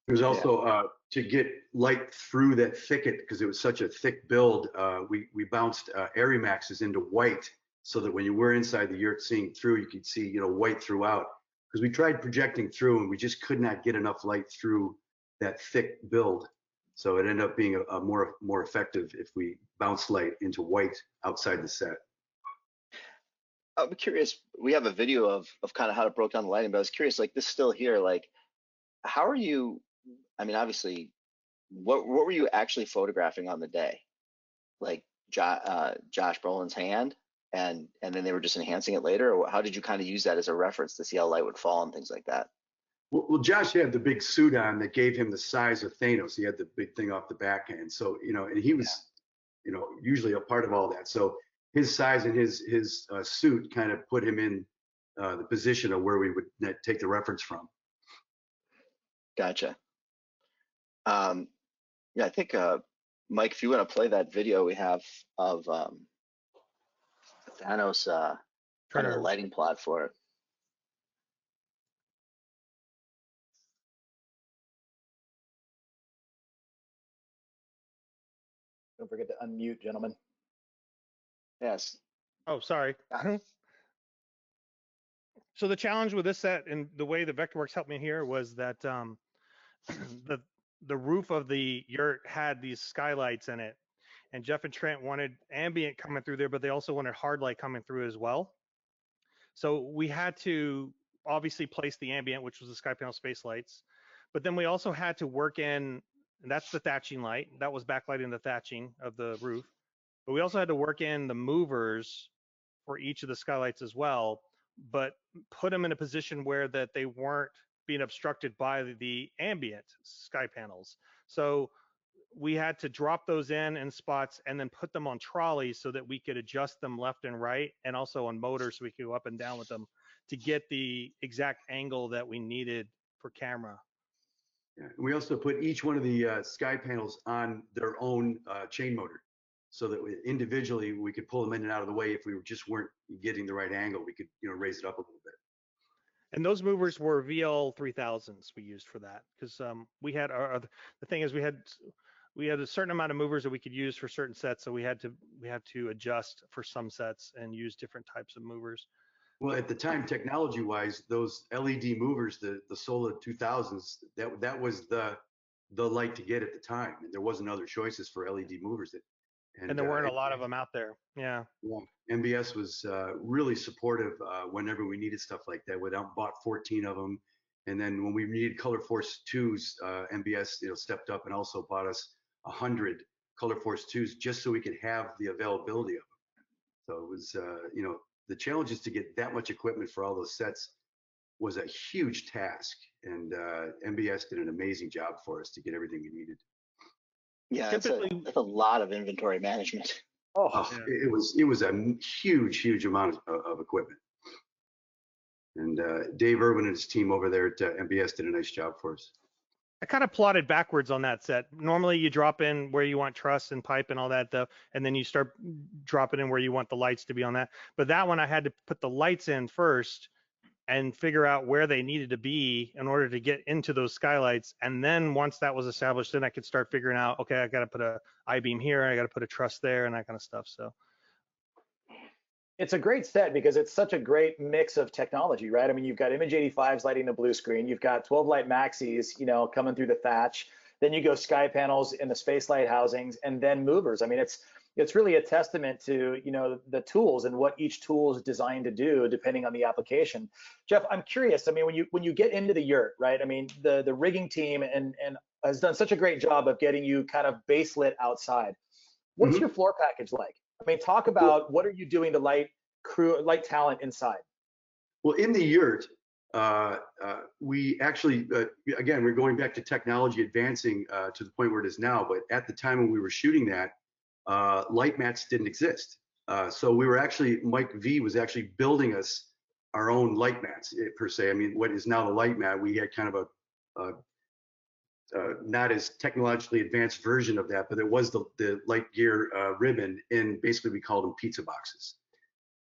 There's also to get light through that thicket, because it was such a thick build, we bounced Arimaxes into white, so that when you were inside the yurt seeing through, you could see, you know, white throughout. Because we tried projecting through and we just could not get enough light through that thick build. So it ended up being a more effective if we bounce light into white outside the set. I'm curious, we have a video of kind of how it broke down the lighting, but I was curious, like this still here, like how are you, I mean, obviously, what were you actually photographing on the day? Like Josh Brolin's hand, and then they were just enhancing it later, or how did you kind of use that as a reference to see how light would fall and things like that? Well, Josh had the big suit on that gave him the size of Thanos. He had the big thing off the back end. So, you know, and he was, you know, usually a part of all that. So his size and his suit kind of put him in the position of where we would take the reference from. Gotcha. Yeah, I think, Mike, if you want to play that video we have of Thanos, kind of the lighting plot for it. Don't forget to unmute, gentlemen. Yes. Oh, sorry. So the challenge with this set and the way the Vectorworks helped me here was that the roof of the yurt had these skylights in it, and Jeff and Trent wanted ambient coming through there, but they also wanted hard light coming through as well. So we had to obviously place the ambient, which was the sky panel space lights, but then we also had to work in, and that's the thatching light. That was backlighting the thatching of the roof. But we also had to work in the movers for each of the skylights as well, but put them in a position where that they weren't being obstructed by the ambient sky panels. So we had to drop those in spots and then put them on trolleys so that we could adjust them left and right, and also on motors so we could go up and down with them to get the exact angle that we needed for camera. Yeah. We also put each one of the sky panels on their own chain motor, so that individually we could pull them in and out of the way. If we just weren't getting the right angle, we could, you know, raise it up a little bit. And those movers were VL 3000s we used for that, because we had the thing is we had a certain amount of movers that we could use for certain sets, so we had to adjust for some sets and use different types of movers. Well, at the time, technology-wise, those LED movers, the Solar 2000s, that was the light to get at the time, and there wasn't other choices for LED movers. And there weren't a lot of them out there. Yeah. Yeah. MBS was really supportive whenever we needed stuff like that. We bought 14 of them, and then when we needed Color Force 2s, MBS, you know, stepped up and also bought us 100 Color Force 2s just so we could have the availability of them. So it was, you know, the challenges to get that much equipment for all those sets was a huge task, and MBS did an amazing job for us to get everything we needed. Yeah, that's a lot of inventory management. Oh, yeah. It was a huge amount of equipment. And Dave Irwin and his team over there at MBS did a nice job for us. I kind of plotted backwards on that set. Normally you drop in where you want truss and pipe and all that stuff, and then you start dropping in where you want the lights to be on that. But that one I had to put the lights in first and figure out where they needed to be in order to get into those skylights. And then once that was established, then I could start figuring out, okay, I got to put a I-beam here, I got to put a truss there, and that kind of stuff. So it's a great set because it's such a great mix of technology, right? I mean, you've got Image 85s lighting the blue screen, you've got 12 light maxis, you know, coming through the thatch, then you go sky panels in the space light housings, and then movers. I mean, it's really a testament to, you know, the tools and what each tool is designed to do depending on the application. Jeff, I'm curious. I mean, when you get into the yurt, right? I mean, the rigging team and has done such a great job of getting you kind of base lit outside. What's your floor package like? I mean, talk about what are you doing to light talent inside? Well, in the yurt, we actually, again, we're going back to technology advancing to the point where it is now. But at the time when we were shooting that, light mats didn't exist. So we were actually, Mike V was actually building us our own light mats per se. I mean, what is now the light mat, we had kind of a not as technologically advanced version of that, but it was the LiteGear ribbon, and basically we called them pizza boxes.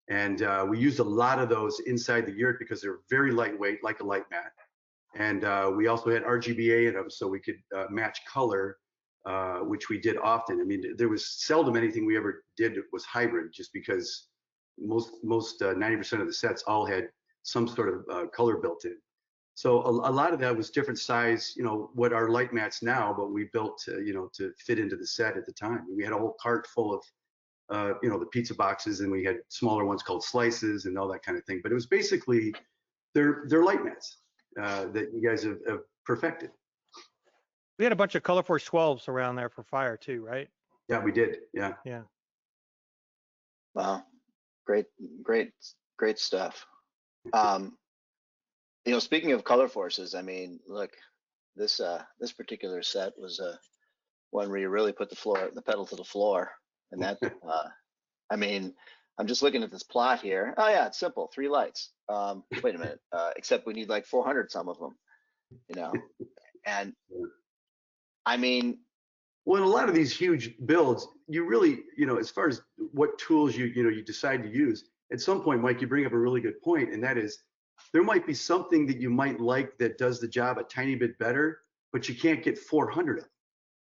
And we used a lot of those inside the yurt because they're very lightweight, like a light mat. And we also had RGBA in them, so we could match color, which we did often. I mean, there was seldom anything we ever did that was hybrid, just because most 90% of the sets all had some sort of color built in. So a lot of that was different size, you know, what our light mats now, but we built, you know, to fit into the set at the time. We had a whole cart full of, you know, the pizza boxes, and we had smaller ones called slices and all that kind of thing. But it was basically they're light mats that you guys have perfected. We had a bunch of ColorForce 12s around there for fire too, right? Yeah, we did. Yeah. Yeah. Wow. Great stuff. You know, speaking of color forces, I mean, look, this particular set was one where you really put the pedal to the floor, and that I mean, I'm just looking at this plot here. Oh yeah, it's simple, 3 lights. Wait a minute, except we need like 400 some of them, you know. And I mean, well, in a lot of these huge builds, you really, you know, as far as what tools you decide to use, at some point, Mike, you bring up a really good point, and that is there might be something that you might like that does the job a tiny bit better, but you can't get 400 of them.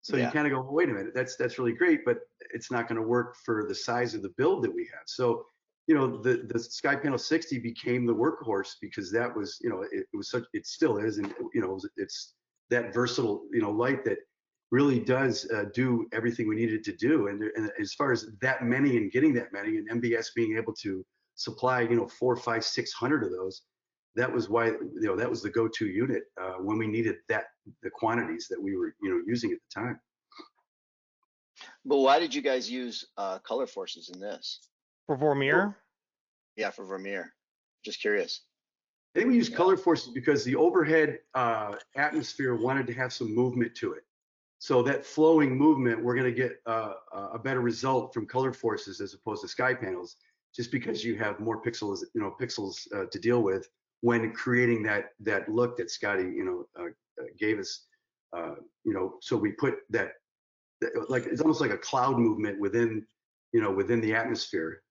So you kind of go, well, wait a minute, that's really great, but it's not going to work for the size of the build that we have. So, you know, the Sky Panel 60 became the workhorse because that was, you know, it still is, and you know, it's that versatile, you know, light that really does do everything we needed to do. And as far as that many and getting that many, and MBS being able to supply, you know, 400, 500, 600 of those, that was why, you know, that was the go-to unit when we needed the quantities that we were, you know, using at the time. but why did you guys use color forces in this? For Vermeer? Yeah, for Vermeer. Just curious. I think we used color forces because the overhead atmosphere wanted to have some movement to it. So that flowing movement, we're going to get a better result from color forces as opposed to sky panels, just because you have more pixels, you know, to deal with when creating that look that Scotty, you know, gave us. You know, so we put that like it's almost like a cloud movement within, you know, within the atmosphere,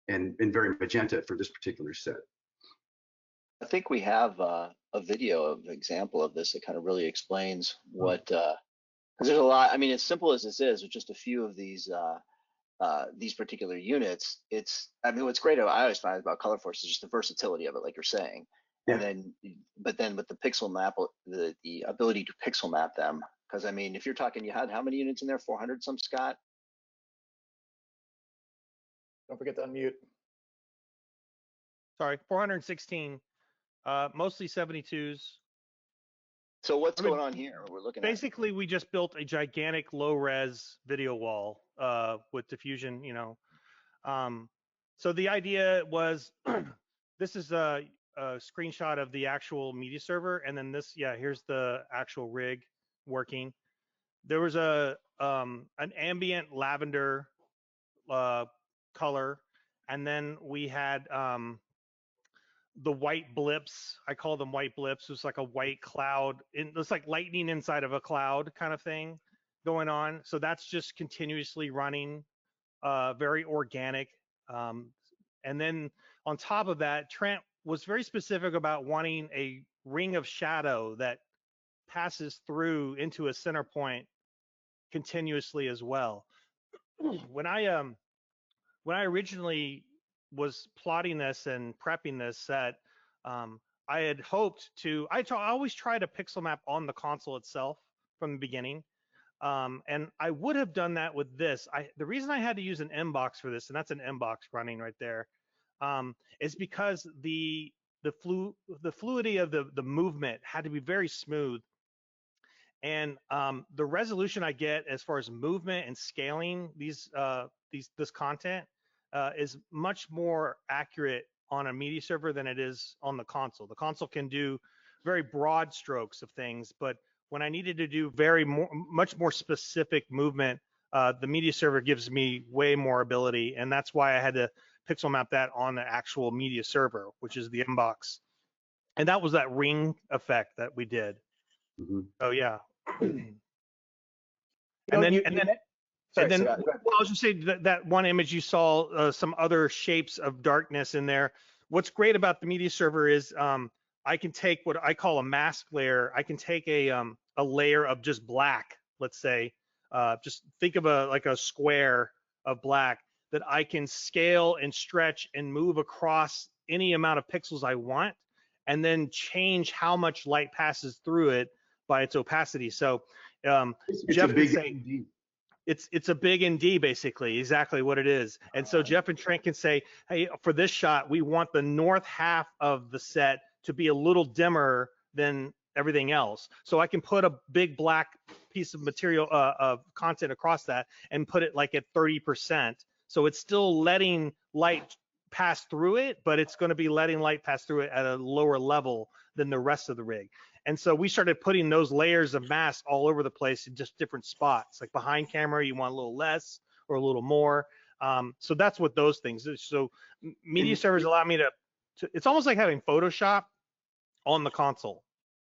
and very magenta for this particular set. I think we have a video of example of this that kind of really explains what, because there's a lot. I mean, as simple as this is, with just a few of these particular units, I mean, what's great I always find about color force is just the versatility of it, like you're saying. Yeah. And then, but then with the pixel map, the ability to pixel map them, because I mean, if you're talking, you had how many units in there? 400 some, Scott? Don't forget to unmute. Sorry, 416, mostly 72s. So what's going on here? We're looking basically, we just built a gigantic low-res video wall with diffusion, you know. So the idea was, this is a screenshot of the actual media server, and then this, here's the actual rig working. There was an ambient lavender color, and then we had the white blips. I call them white blips. It's like a white cloud. It's like lightning inside of a cloud kind of thing going on. So that's just continuously running, very organic. And then on top of that, Trent was very specific about wanting a ring of shadow that passes through into a center point continuously as well. When I originally was plotting this and prepping this set, I had hoped to, I always try to pixel map on the console itself from the beginning. And I would have done that with this. The reason I had to use an M-box for this, and that's an M-box running right there, is because the fluidity of the movement had to be very smooth. And the resolution I get as far as movement and scaling this content is much more accurate on a media server than it is on the console. The console can do very broad strokes of things, but when I needed to do much more specific movement, the media server gives me way more ability, and that's why I had to pixel map that on the actual media server, which is the M-box. And that was that ring effect that we did. Mm-hmm. Oh yeah. Sorry, well, I was just saying that one image you saw some other shapes of darkness in there. What's great about the media server is I can take what I call a mask layer. I can take a layer of just black, let's say, just think of like a square of black that I can scale and stretch and move across any amount of pixels I want, and then change how much light passes through it by its opacity. So It's Jeff a big can say, ND. it's a big ND, basically, exactly what it is. And so Jeff and Trent can say, hey, for this shot, we want the north half of the set to be a little dimmer than everything else. So I can put a big black piece of material, of content across that and put it like at 30%. So it's still letting light pass through it, but it's going to be letting light pass through it at a lower level than the rest of the rig. And so we started putting those layers of mask all over the place in just different spots. Like behind camera, you want a little less or a little more. So that's what those things is. So media servers allow me to, it's almost like having Photoshop on the console.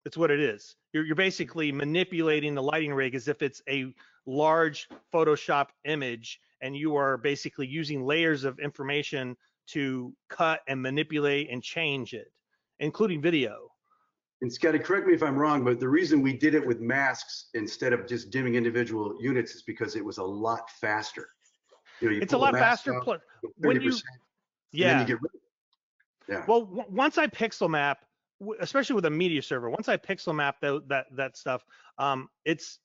It's what it is. You're basically manipulating the lighting rig as if it's a large Photoshop image, and you are basically using layers of information to cut and manipulate and change it, including video. And Scotty, correct me if I'm wrong, but the reason we did it with masks instead of just dimming individual units is because it was a lot faster. You It's a lot faster. Plus, when you, yeah, and then you get rid of it. Yeah. Well, once I pixel map, especially with a media server, once I pixel map that stuff, it's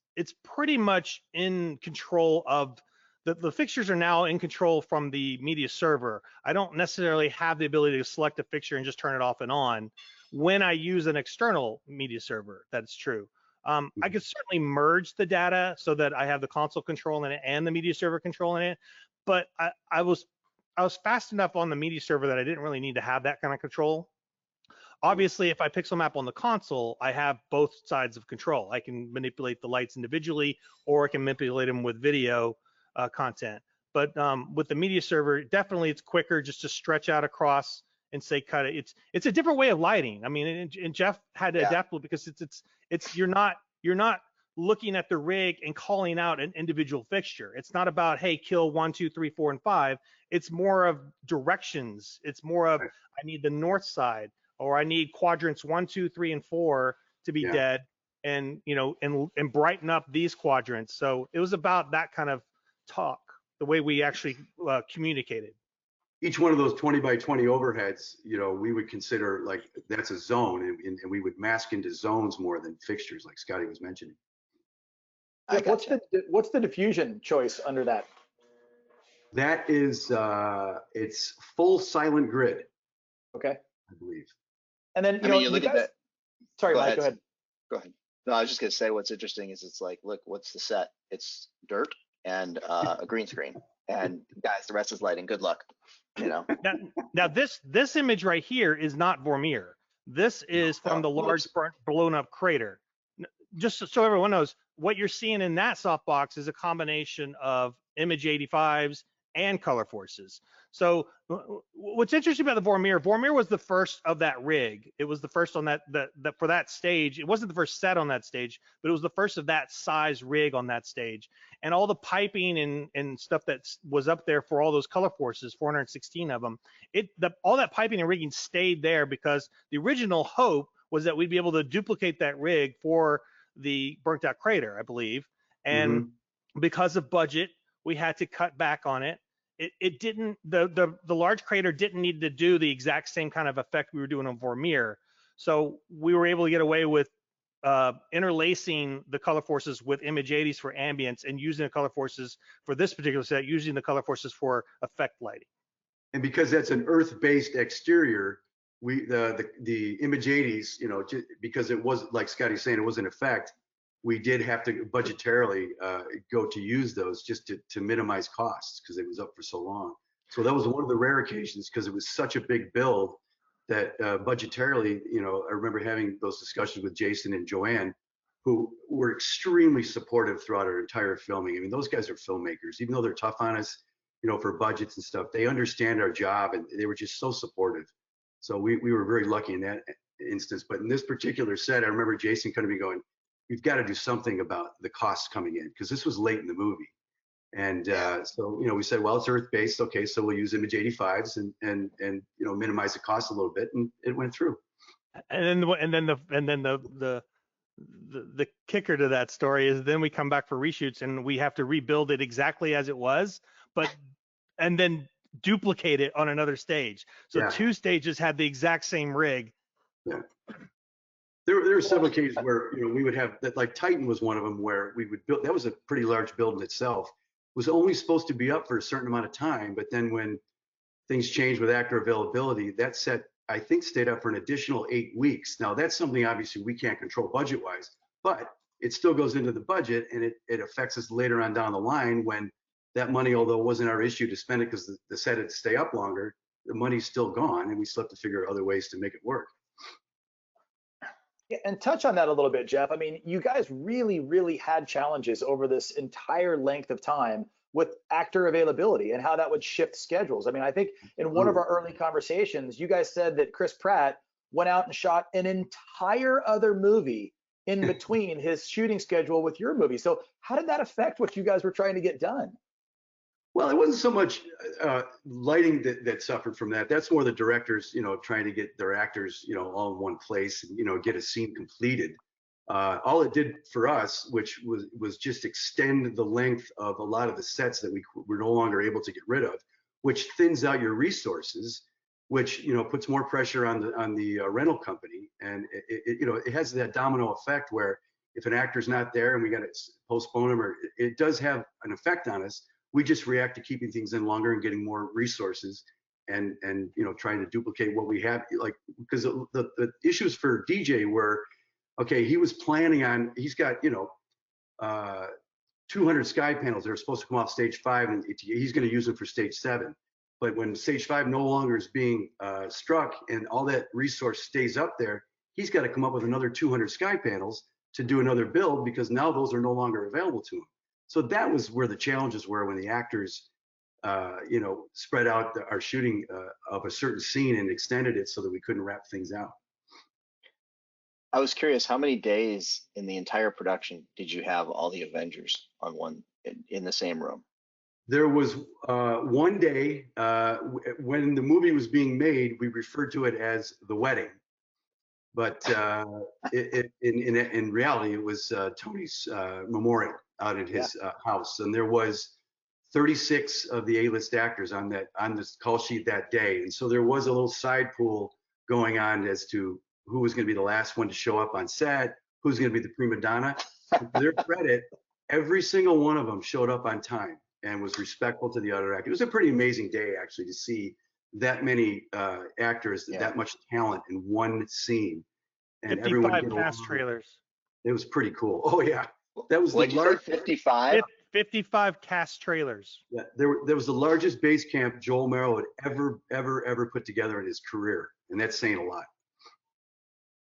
pretty much in control of the fixtures are now in control from the media server. I don't necessarily have the ability to select a fixture and just turn it off and on. When I use an external media server, that's true. I could certainly merge the data so that I have the console control in it and the media server control in it, but I was fast enough on the media server that I didn't really need to have that kind of control. Obviously, if I pixel map on the console, I have both sides of control. I can manipulate the lights individually, or I can manipulate them with video content. But with the media server, definitely it's quicker just to stretch out across and say cut it. It's a different way of lighting. I mean, and Jeff had to adapt to it because it's you're not looking at the rig and calling out an individual fixture. It's not about, hey, kill 1, 2, 3, 4, and 5. It's more of directions. It's more of, I need the north side, or I need quadrants 1, 2, 3, and 4 to be dead, and and brighten up these quadrants. So it was about that kind of talk, the way we actually communicated. Each one of those 20 by 20 overheads, we would consider like that's a zone, and we would mask into zones more than fixtures, like Scotty was mentioning. What's the diffusion choice under that? That is, it's full silent grid. Okay. I believe. And then you look at that. Sorry, Mike, go ahead. Go ahead. No, I was just gonna say what's interesting is it's like, look, what's the set? It's dirt and a green screen. And guys, the rest is lighting. Good luck. Now this image right here is not Vermeer. This is from the large blown up crater. Just so everyone knows, what you're seeing in that softbox is a combination of image 85s and color forces. So what's interesting about the Vermeer was the first of that rig. It was the first on that for that stage. It wasn't the first set on that stage, but it was the first of that size rig on that stage. And all the piping and stuff that was up there for all those color forces, 416 of them, all that piping and rigging stayed there because the original hope was that we'd be able to duplicate that rig for the burnt out crater, I believe. And because of budget, we had to cut back on it. It didn't, the large crater didn't need to do the exact same kind of effect we were doing on Vermeer. So we were able to get away with interlacing the color forces with image 80s for ambience and using the color forces for this particular set, using the color forces for effect lighting. And because that's an earth-based exterior, the image 80s, because it was, like Scotty's saying, it was an effect, we did have to budgetarily go to use those just to minimize costs because it was up for so long. So that was one of the rare occasions because it was such a big build that budgetarily, I remember having those discussions with Jason and Joanne, who were extremely supportive throughout our entire filming. I mean, those guys are filmmakers, even though they're tough on us, for budgets and stuff, they understand our job and they were just so supportive. So we were very lucky in that instance. But in this particular set, I remember Jason coming to me going, we've got to do something about the costs coming in because this was late in the movie. And so, we said, well, it's earth-based. Okay, so we'll use image 85s and minimize the cost a little bit. And it went through. The kicker to that story is then we come back for reshoots and we have to rebuild it exactly as it was, and then duplicate it on another stage. So Yeah. 2 stages had the exact same rig. Yeah. There were several cases where, you know, we would have that, like Titan was one of them, where we would build, that was a pretty large build in itself, was only supposed to be up for a certain amount of time. But then when things changed with actor availability, that set, I think, stayed up for an additional 8 weeks. Now that's something obviously we can't control budget wise, but it still goes into the budget, and it affects us later on down the line when that money, although it wasn't our issue to spend it because the set had to stay up longer, the money's still gone, and we still have to figure out other ways to make it work. Yeah, and touch on that a little bit, Jeff. I mean, you guys really, really had challenges over this entire length of time with actor availability and how that would shift schedules. I mean, I think in one of our early conversations, you guys said that Chris Pratt went out and shot an entire other movie in between his shooting schedule with your movie. So how did that affect what you guys were trying to get done? Well, it wasn't so much lighting that suffered from that. That's more the directors, you know, trying to get their actors, you know, all in one place and, you know, get a scene completed. All it did for us, which was just extend the length of a lot of the sets that we were no longer able to get rid of, which thins out your resources, which, you know, puts more pressure on the rental company. And you know, it has that domino effect where if an actor's not there and we got to postpone them, or it does have an effect on us. We just react to keeping things in longer and getting more resources, and you know, trying to duplicate what we have. Like, because the issues for DJ were, okay, he was planning on, he's got, you know, 200 sky panels that are supposed to come off stage 5, and he's going to use them for stage 7. But when stage 5 no longer is being struck and all that resource stays up there, he's got to come up with another 200 sky panels to do another build, because now those are no longer available to him. So that was where the challenges were when the actors, you know, spread out our shooting of a certain scene and extended it so that we couldn't wrap things out. I was curious, how many days in the entire production did you have all the Avengers on one in the same room? There was one day when the movie was being made, we referred to it as the wedding, but in reality, it was Tony's memorial out at his house, and there was 36 of the A-list actors on this call sheet that day, and so there was a little side pool going on as to who was going to be the last one to show up on set, who's going to be the prima donna. To their credit, every single one of them showed up on time and was respectful to the other actor. It was a pretty amazing day, actually, to see that many actors, that much talent in one scene, and 55 everyone cast trailers. It was pretty cool. Oh yeah, that was What'd the you say, 55? 55 cast trailers. Yeah, there was the largest base camp Joel Merrill had ever put together in his career, and that's saying a lot.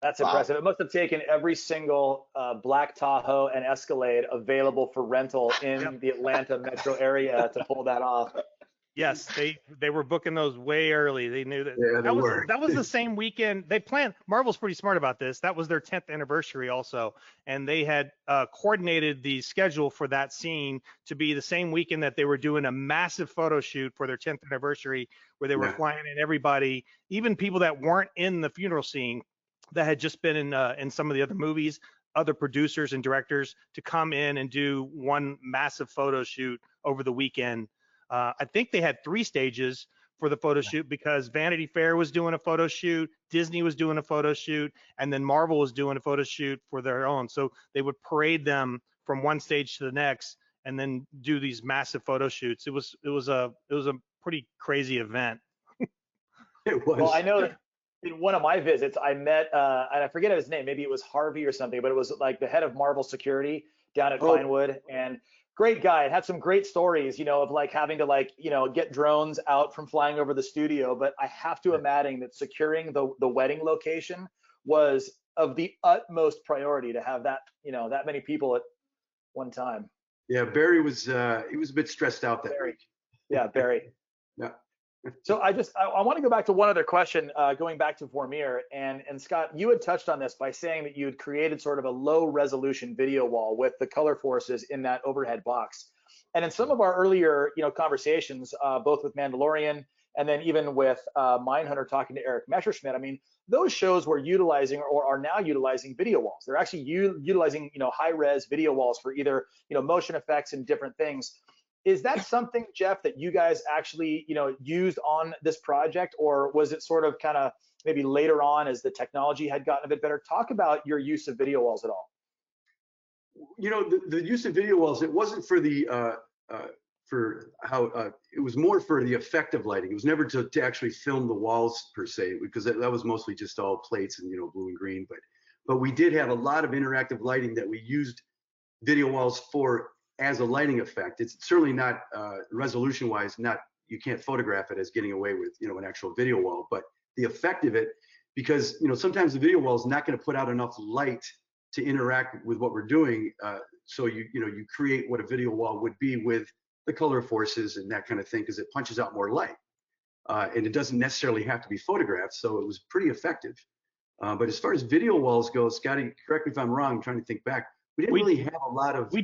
That's impressive. It must have taken every single black Tahoe and Escalade available for rental in the Atlanta metro area to pull that off. Yes, they were booking those way early. They knew that. Yeah, That was the same weekend. They planned. Marvel's pretty smart about this. That was their 10th anniversary also, and they had coordinated the schedule for that scene to be the same weekend that they were doing a massive photo shoot for their 10th anniversary, where they were flying in everybody, even people that weren't in the funeral scene, that had just been in some of the other movies, other producers and directors, to come in and do one massive photo shoot over the weekend. I think they had 3 stages for the photo shoot, because Vanity Fair was doing a photo shoot, Disney was doing a photo shoot, and then Marvel was doing a photo shoot for their own. So they would parade them from one stage to the next and then do these massive photo shoots. It was a pretty crazy event. It was. Well, I know that in one of my visits, I met, and I forget his name, maybe it was Harvey or something, but it was like the head of Marvel security down at Pinewood, and great guy. It had some great stories, you know, of like having to like, you know, get drones out from flying over the studio. But I have to imagine that securing the wedding location was of the utmost priority to have that, you know, that many people at one time. Yeah, Barry was he was a bit stressed out that week. Yeah, Barry. Yeah. So I want to go back to one other question, going back to Vermeer, and Scott, you had touched on this by saying that you had created sort of a low resolution video wall with the color forces in that overhead box. And in some of our earlier, you know, conversations, both with Mandalorian and then even with Mindhunter talking to Eric Messerschmidt, I mean, those shows were utilizing or are now utilizing video walls. They're actually utilizing, high res video walls for either, motion effects and different things. Is that something, Jeff, that you guys actually, used on this project, or was it sort of kind of maybe later on as the technology had gotten a bit better? Talk about your use of video walls at all. The use of video walls, it wasn't for the it was more for the effective lighting. It was never to actually film the walls per se, because that was mostly just all plates and blue and green. But we did have a lot of interactive lighting that we used video walls for as a lighting effect. It's certainly not resolution wise, you can't photograph it as getting away with an actual video wall, but the effect of it, because sometimes the video wall is not going to put out enough light to interact with what we're doing. So you create what a video wall would be with the color forces and that kind of thing, because it punches out more light. And it doesn't necessarily have to be photographed. So it was pretty effective. But as far as video walls go, Scotty, correct me if I'm wrong, I'm trying to think back. We didn't really have a lot of. We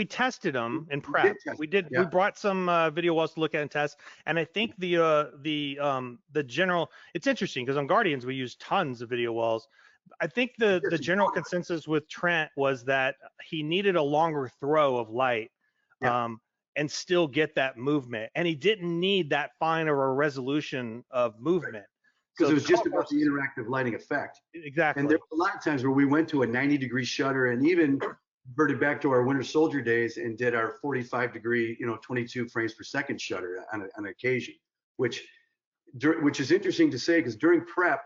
tested them in prep. We brought some video walls to look at and test. And I think the general, it's interesting because on Guardians, we use tons of video walls. I think the general consensus with Trent was that he needed a longer throw of light and still get that movement. And he didn't need that fine of a resolution of movement. Because it was just about the interactive lighting effect. Exactly. And there were a lot of times where we went to a 90-degree shutter and even reverted back to our Winter Soldier days and did our 45-degree, 22 frames per second shutter on occasion, which is interesting to say, because during prep,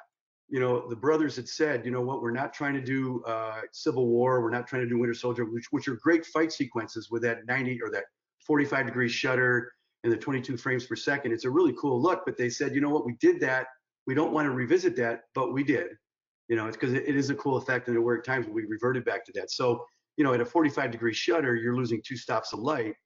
the brothers had said, we're not trying to do Civil War, we're not trying to do Winter Soldier, which are great fight sequences with that 90 or that 45-degree shutter and the 22 frames per second. It's a really cool look, but they said, we did that. We don't want to revisit that, but we did. It's because it is a cool effect, and there were times when we reverted back to that. So, at a 45-degree shutter, you're losing 2 stops of light.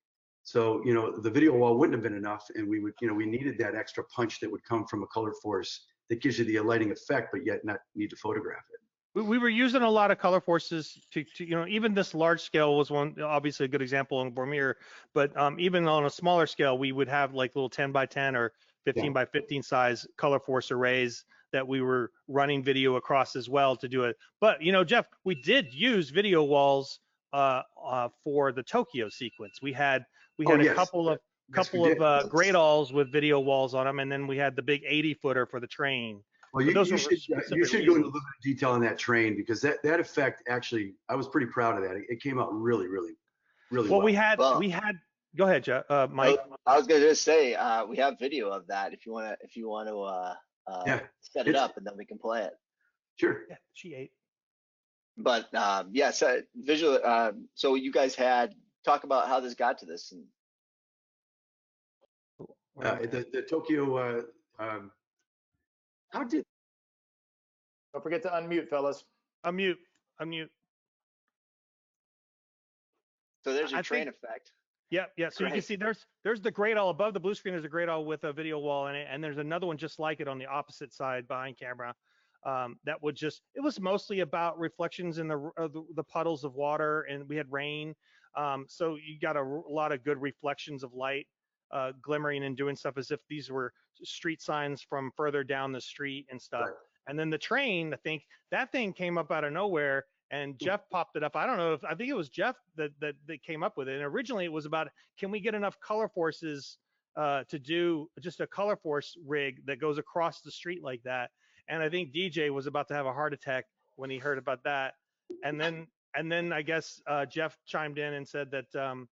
So, the video wall wouldn't have been enough, and we needed that extra punch that would come from a color force that gives you the lighting effect, but yet not need to photograph it. We were using a lot of color forces to even this large scale was one, obviously a good example in Vermeer, but even on a smaller scale, we would have like little 10 by 10 or 15 by 15 size color force arrays that we were running video across as well to do it. But Jeff, we did use video walls for the Tokyo sequence. We had a couple of great alls with video walls on them, and then we had the big 80-footer for the train. Well, you should go into a little bit of detail on that train, because that effect, actually, I was pretty proud of that. It came out really, really, really well. We had. Go ahead, Jeff, Mike. I was going to just say we have video of that if you want to set it up, and then we can play it. Sure. Yeah, she ate. But so visual. So you guys talk about how this got to this. And the Tokyo. How did? Don't forget to unmute, fellas. Unmute. So there's your train effect. Yeah. So you can see there's the great all above the blue screen. There's a great all with a video wall in it, and there's another one just like it on the opposite side behind camera. That would it was mostly about reflections in the puddles of water, and we had rain. So you got a lot of good reflections of light glimmering and doing stuff as if these were street signs from further down the street and stuff. Right. And then the train, I think that thing came up out of nowhere. And Jeff popped it up. I think it was Jeff that came up with it. And originally it was about, can we get enough color forces to do just a color force rig that goes across the street like that? And I think DJ was about to have a heart attack when he heard about that. And then I guess Jeff chimed in and said that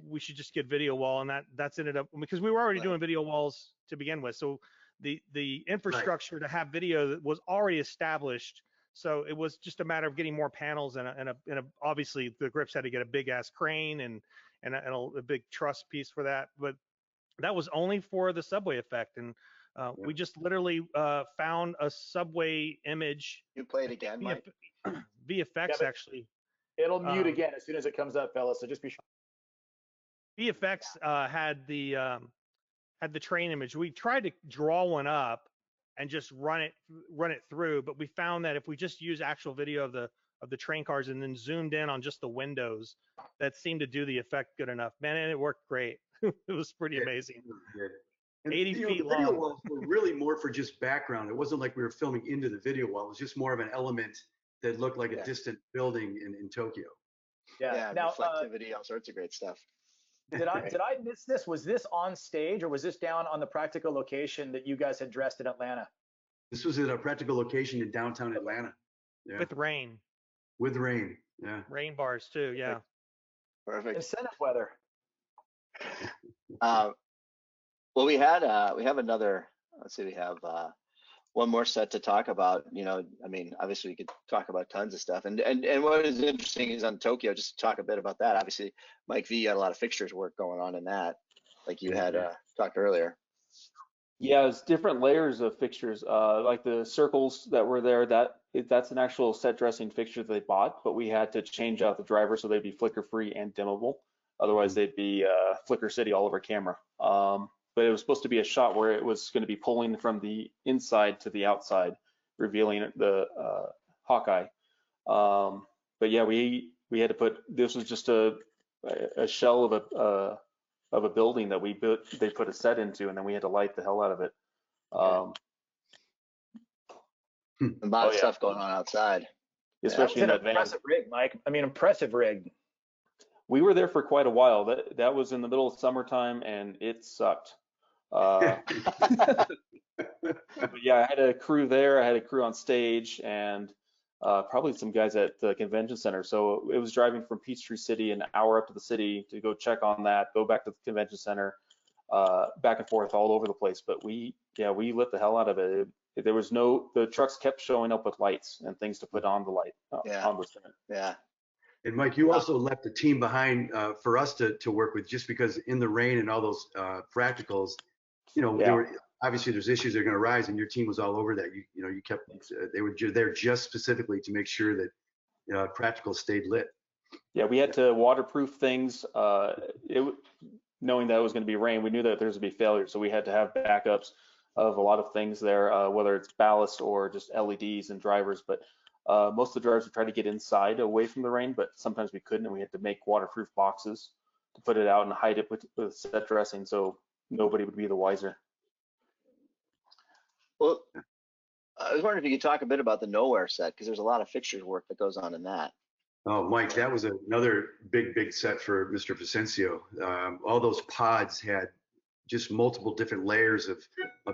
we should just get video wall, and that's ended up, because we were already doing video walls to begin with. So the infrastructure to have video was already established. So it was just a matter of getting more panels and obviously the grips had to get a big ass crane and a big truss piece for that. But that was only for the subway effect. And we just literally found a subway image. You play it again, Mike? VFX actually. It'll mute again as soon as it comes up, fellas. So just be sure. VFX had the train image. We tried to draw one up and just run it through, but we found that if we just use actual video of the train cars and then zoomed in on just the windows, that seemed to do the effect good enough. Man, and it worked great. It was pretty amazing. And, 80 you know, feet the video long. walls were really more for just background. It wasn't like we were filming into the video wall. It was just more of an element that looked like a Yeah. distant building in Tokyo. Yeah. Yeah, Now, reflectivity, all sorts of great stuff. did I miss this? Was this on stage or was this down on the practical location that you guys had dressed in Atlanta? This was at a practical location in downtown Atlanta. Yeah. With rain, With rain. Yeah. rain bars too. Yeah. Perfect. Incentive weather. Well, we have another, let's see, we have one more set to talk about. You know, I mean, obviously we could talk about tons of stuff. And what is interesting is on Tokyo, just to talk a bit about that. Obviously, Mike V had a lot of fixtures work going on in that, like you had talked earlier. Yeah, it's different layers of fixtures. Like the circles that were there, that's an actual set dressing fixture that they bought, but we had to change out the driver so they'd be flicker free and dimmable. Otherwise, they'd be flicker city all over camera. But it was supposed to be a shot where it was going to be pulling from the inside to the outside, revealing the Hawkeye. But yeah, we had to put, this was just a shell of a building that we built. They put a set into, and then we had to light the hell out of it. A lot of stuff going on outside. Especially in That was that an van. impressive rig, Mike. I mean, impressive rig. We were there for quite a while. That was in the middle of summertime, and it sucked. But yeah, I had a crew there. I had a crew on stage, and probably some guys at the convention center. So it was driving from Peachtree City an hour up to the city to go check on that, go back to the convention center, back and forth all over the place. But we lit the hell out of it. There was the trucks kept showing up with lights and things to put on the light on the set. Yeah. And Mike, you also left the team behind for us to work with, just because in the rain and all those practicals, you know, there were, obviously there's issues that are going to rise, and your team was all over that. You kept, they were there just specifically to make sure that practicals stayed lit. Yeah, we had to waterproof things. Knowing that it was going to be rain, we knew that there was going to be failure, so we had to have backups of a lot of things there, whether it's ballast or just LEDs and drivers. But most of the drivers would try to get inside away from the rain, but sometimes we couldn't, and we had to make waterproof boxes to put it out and hide it with set dressing so nobody would be the wiser. Well, I was wondering if you could talk a bit about the Nowhere set, because there's a lot of fixtures work that goes on in that. Oh, Mike, that was another big set for Mr. Vicencio. All those pods had just multiple different layers of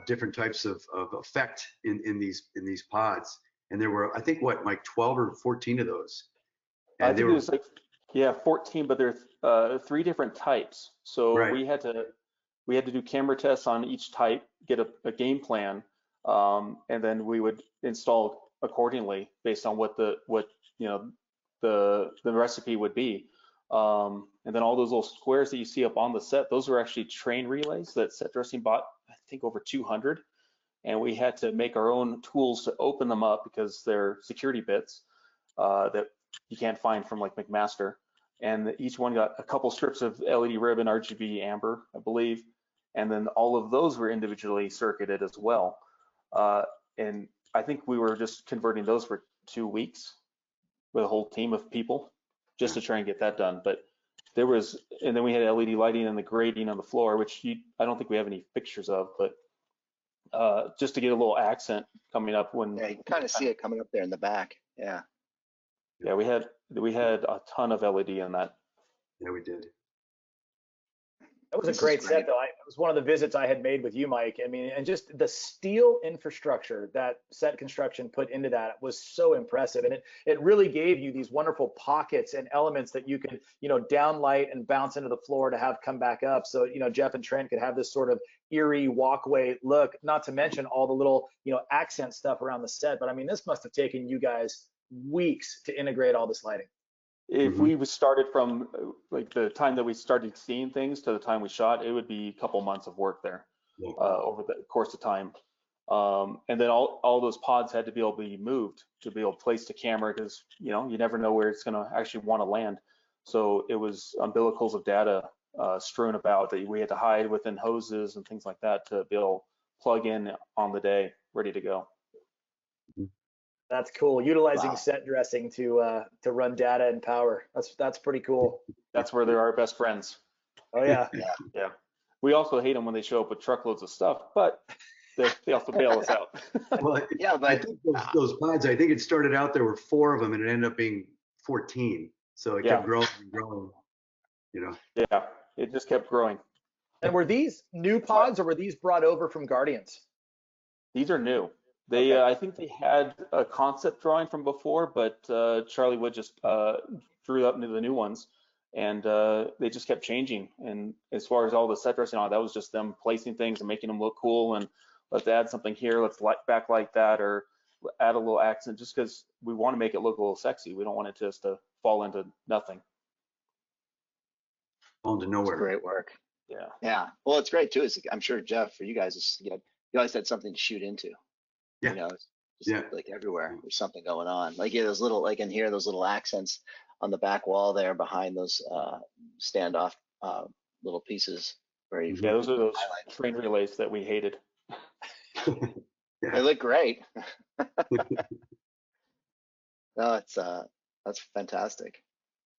different types of effect in these pods. And there were, I think, what, Mike, 12 or 14 of those. And I think it was like, 14, but there are 3 different types. So we had to do camera tests on each type, get a game plan, and then we would install accordingly based on what the recipe would be. And then all those little squares that you see up on the set, those were actually train relays that set dressing bought, I think, over 200. And we had to make our own tools to open them up because they're security bits that you can't find from like McMaster. And each one got a couple strips of LED ribbon, RGB amber, I believe. And then all of those were individually circuited as well. And I think we were just converting those for 2 weeks with a whole team of people just to try and get that done. But there was, and then we had LED lighting and the grading on the floor, which I don't think we have any pictures of, but just to get a little accent coming up when. Yeah, you can kind of see it coming up there in the back. Yeah. Yeah, we had a ton of LED in that. Yeah, we did. That was a great set, though. It was one of the visits I had made with you, Mike. I mean, and just the steel infrastructure that set construction put into that was so impressive. And it really gave you these wonderful pockets and elements that you could, downlight and bounce into the floor to have come back up. So, Jeff and Trent could have this sort of eerie walkway look, not to mention all the little, accent stuff around the set. But I mean, this must have taken you guys weeks to integrate all this lighting. If we started from like the time that we started seeing things to the time we shot, it would be a couple months of work there over the course of time. And then all those pods had to be able to be moved to be able to place the camera because, you never know where it's going to actually want to land. So it was umbilicals of data strewn about that we had to hide within hoses and things like that to be able to plug in on the day, ready to go. That's cool. Utilizing set dressing to run data and power. That's pretty cool. That's where they're our best friends. Oh yeah. Yeah. We also hate them when they show up with truckloads of stuff, but they also bail us out. Well, Yeah, I but think those pods, I think it started out there were 4 of them and it ended up being 14. So it kept growing and growing, you know. Yeah, it just kept growing. And were these new pods or were these brought over from Guardians? These are new. They, Okay. I think they had a concept drawing from before, but Charlie Wood just drew up the new ones, and they just kept changing. And as far as all the set dressing on, that was just them placing things and making them look cool. And let's add something here, let's backlight that, or add a little accent, just because we want to make it look a little sexy. We don't want it just to fall into nothing. On to it's nowhere. great work. Yeah. Yeah. Well, it's great too. I'm sure Jeff, for you guys, you always had something to shoot into. Yeah. You know, it's just Yeah. like everywhere there's something going on. Like those little, like in here, those little accents on the back wall there behind those standoff little pieces where you. Yeah, those are those highlight. train relays that we hated. They look great. No, that's fantastic.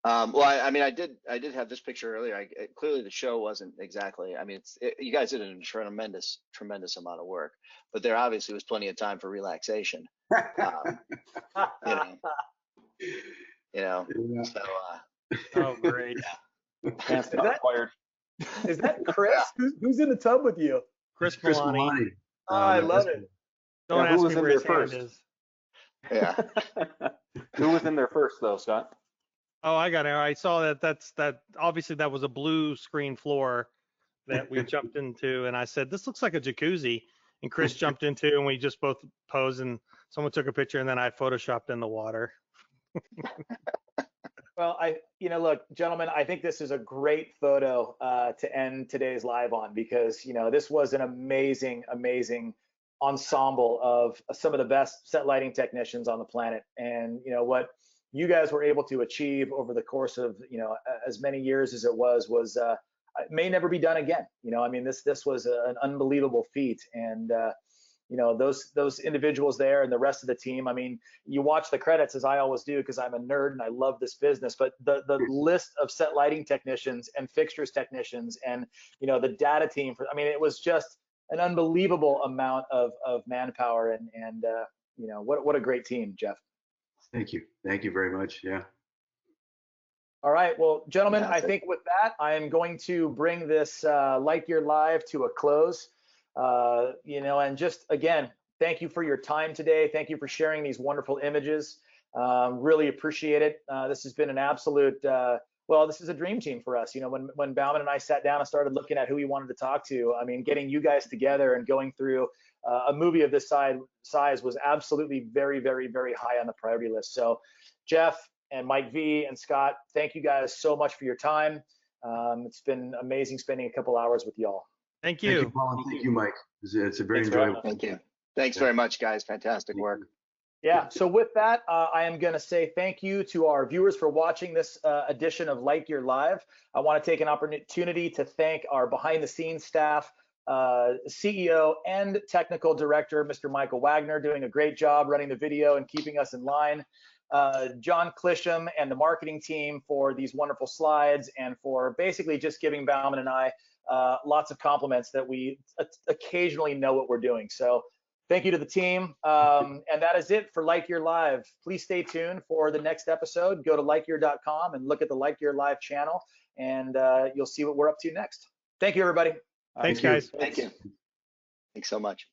Well, I mean, I did have this picture earlier. Clearly, the show wasn't exactly. I mean, you guys did a tremendous amount of work, but there obviously was plenty of time for relaxation. You know. Yeah. So. Oh, great. Pants not required. Is that Chris? Who's in the tub with you? Chris Chris Milani. Milani. Oh, I love it. Don't Yeah, who ask was me in where there his hand first? is. Yeah. Who was in there first, though, Scott? Oh, I got it. I saw that. Obviously, that was a blue screen floor that we jumped into, and I said, "This looks like a jacuzzi." And Chris jumped into, and we just both posed, and someone took a picture, and then I photoshopped in the water. Well, look, gentlemen, I think this is a great photo to end today's live on, because, this was an amazing, amazing ensemble of some of the best set lighting technicians on the planet. And, what you guys were able to achieve over the course of, as many years as it was it may never be done again. I mean, this was an unbelievable feat. And, those individuals there and the rest of the team, I mean, you watch the credits, as I always do, because I'm a nerd and I love this business, but the list of set lighting technicians and fixtures technicians and, the data team, it was just an unbelievable amount of manpower, and what a great team, Jeff. Thank you. Thank you very much. Yeah. All right, well, gentlemen, I Fantastic. think with that, I am going to bring this LiteGear Live to a close. And just again, thank you for your time today. Thank you for sharing these wonderful images. Really appreciate it. This has been an absolute, this is a dream team for us. When Bauman and I sat down and started looking at who we wanted to talk to, I mean, getting you guys together and going through a movie of this size was absolutely very, very, very high on the priority list. So Jeff and Mike V and Scott, thank you guys so much for your time. It's been amazing spending a couple hours with y'all. Thank Thank you. you, Paul. And thank you, Mike. It's a very Thanks for having enjoyable. Thank you. Thanks very much, guys. Fantastic work. Yeah, so with that, I am going to say thank you to our viewers for watching this edition of LiteGear Live. I want to take an opportunity to thank our behind-the-scenes staff, CEO and technical director, Mr. Michael Wagner, doing a great job running the video and keeping us in line. John Clisham and the marketing team for these wonderful slides, and for basically just giving Bauman and I lots of compliments that we occasionally know what we're doing. So thank you to the team. And that is it for LiteGear Live. Please stay tuned for the next episode. Go to LiteGear.com and look at the LiteGear Live channel, and you'll see what we're up to next. Thank you, everybody. Thanks, Thank you. guys. Thank you. Thanks so much.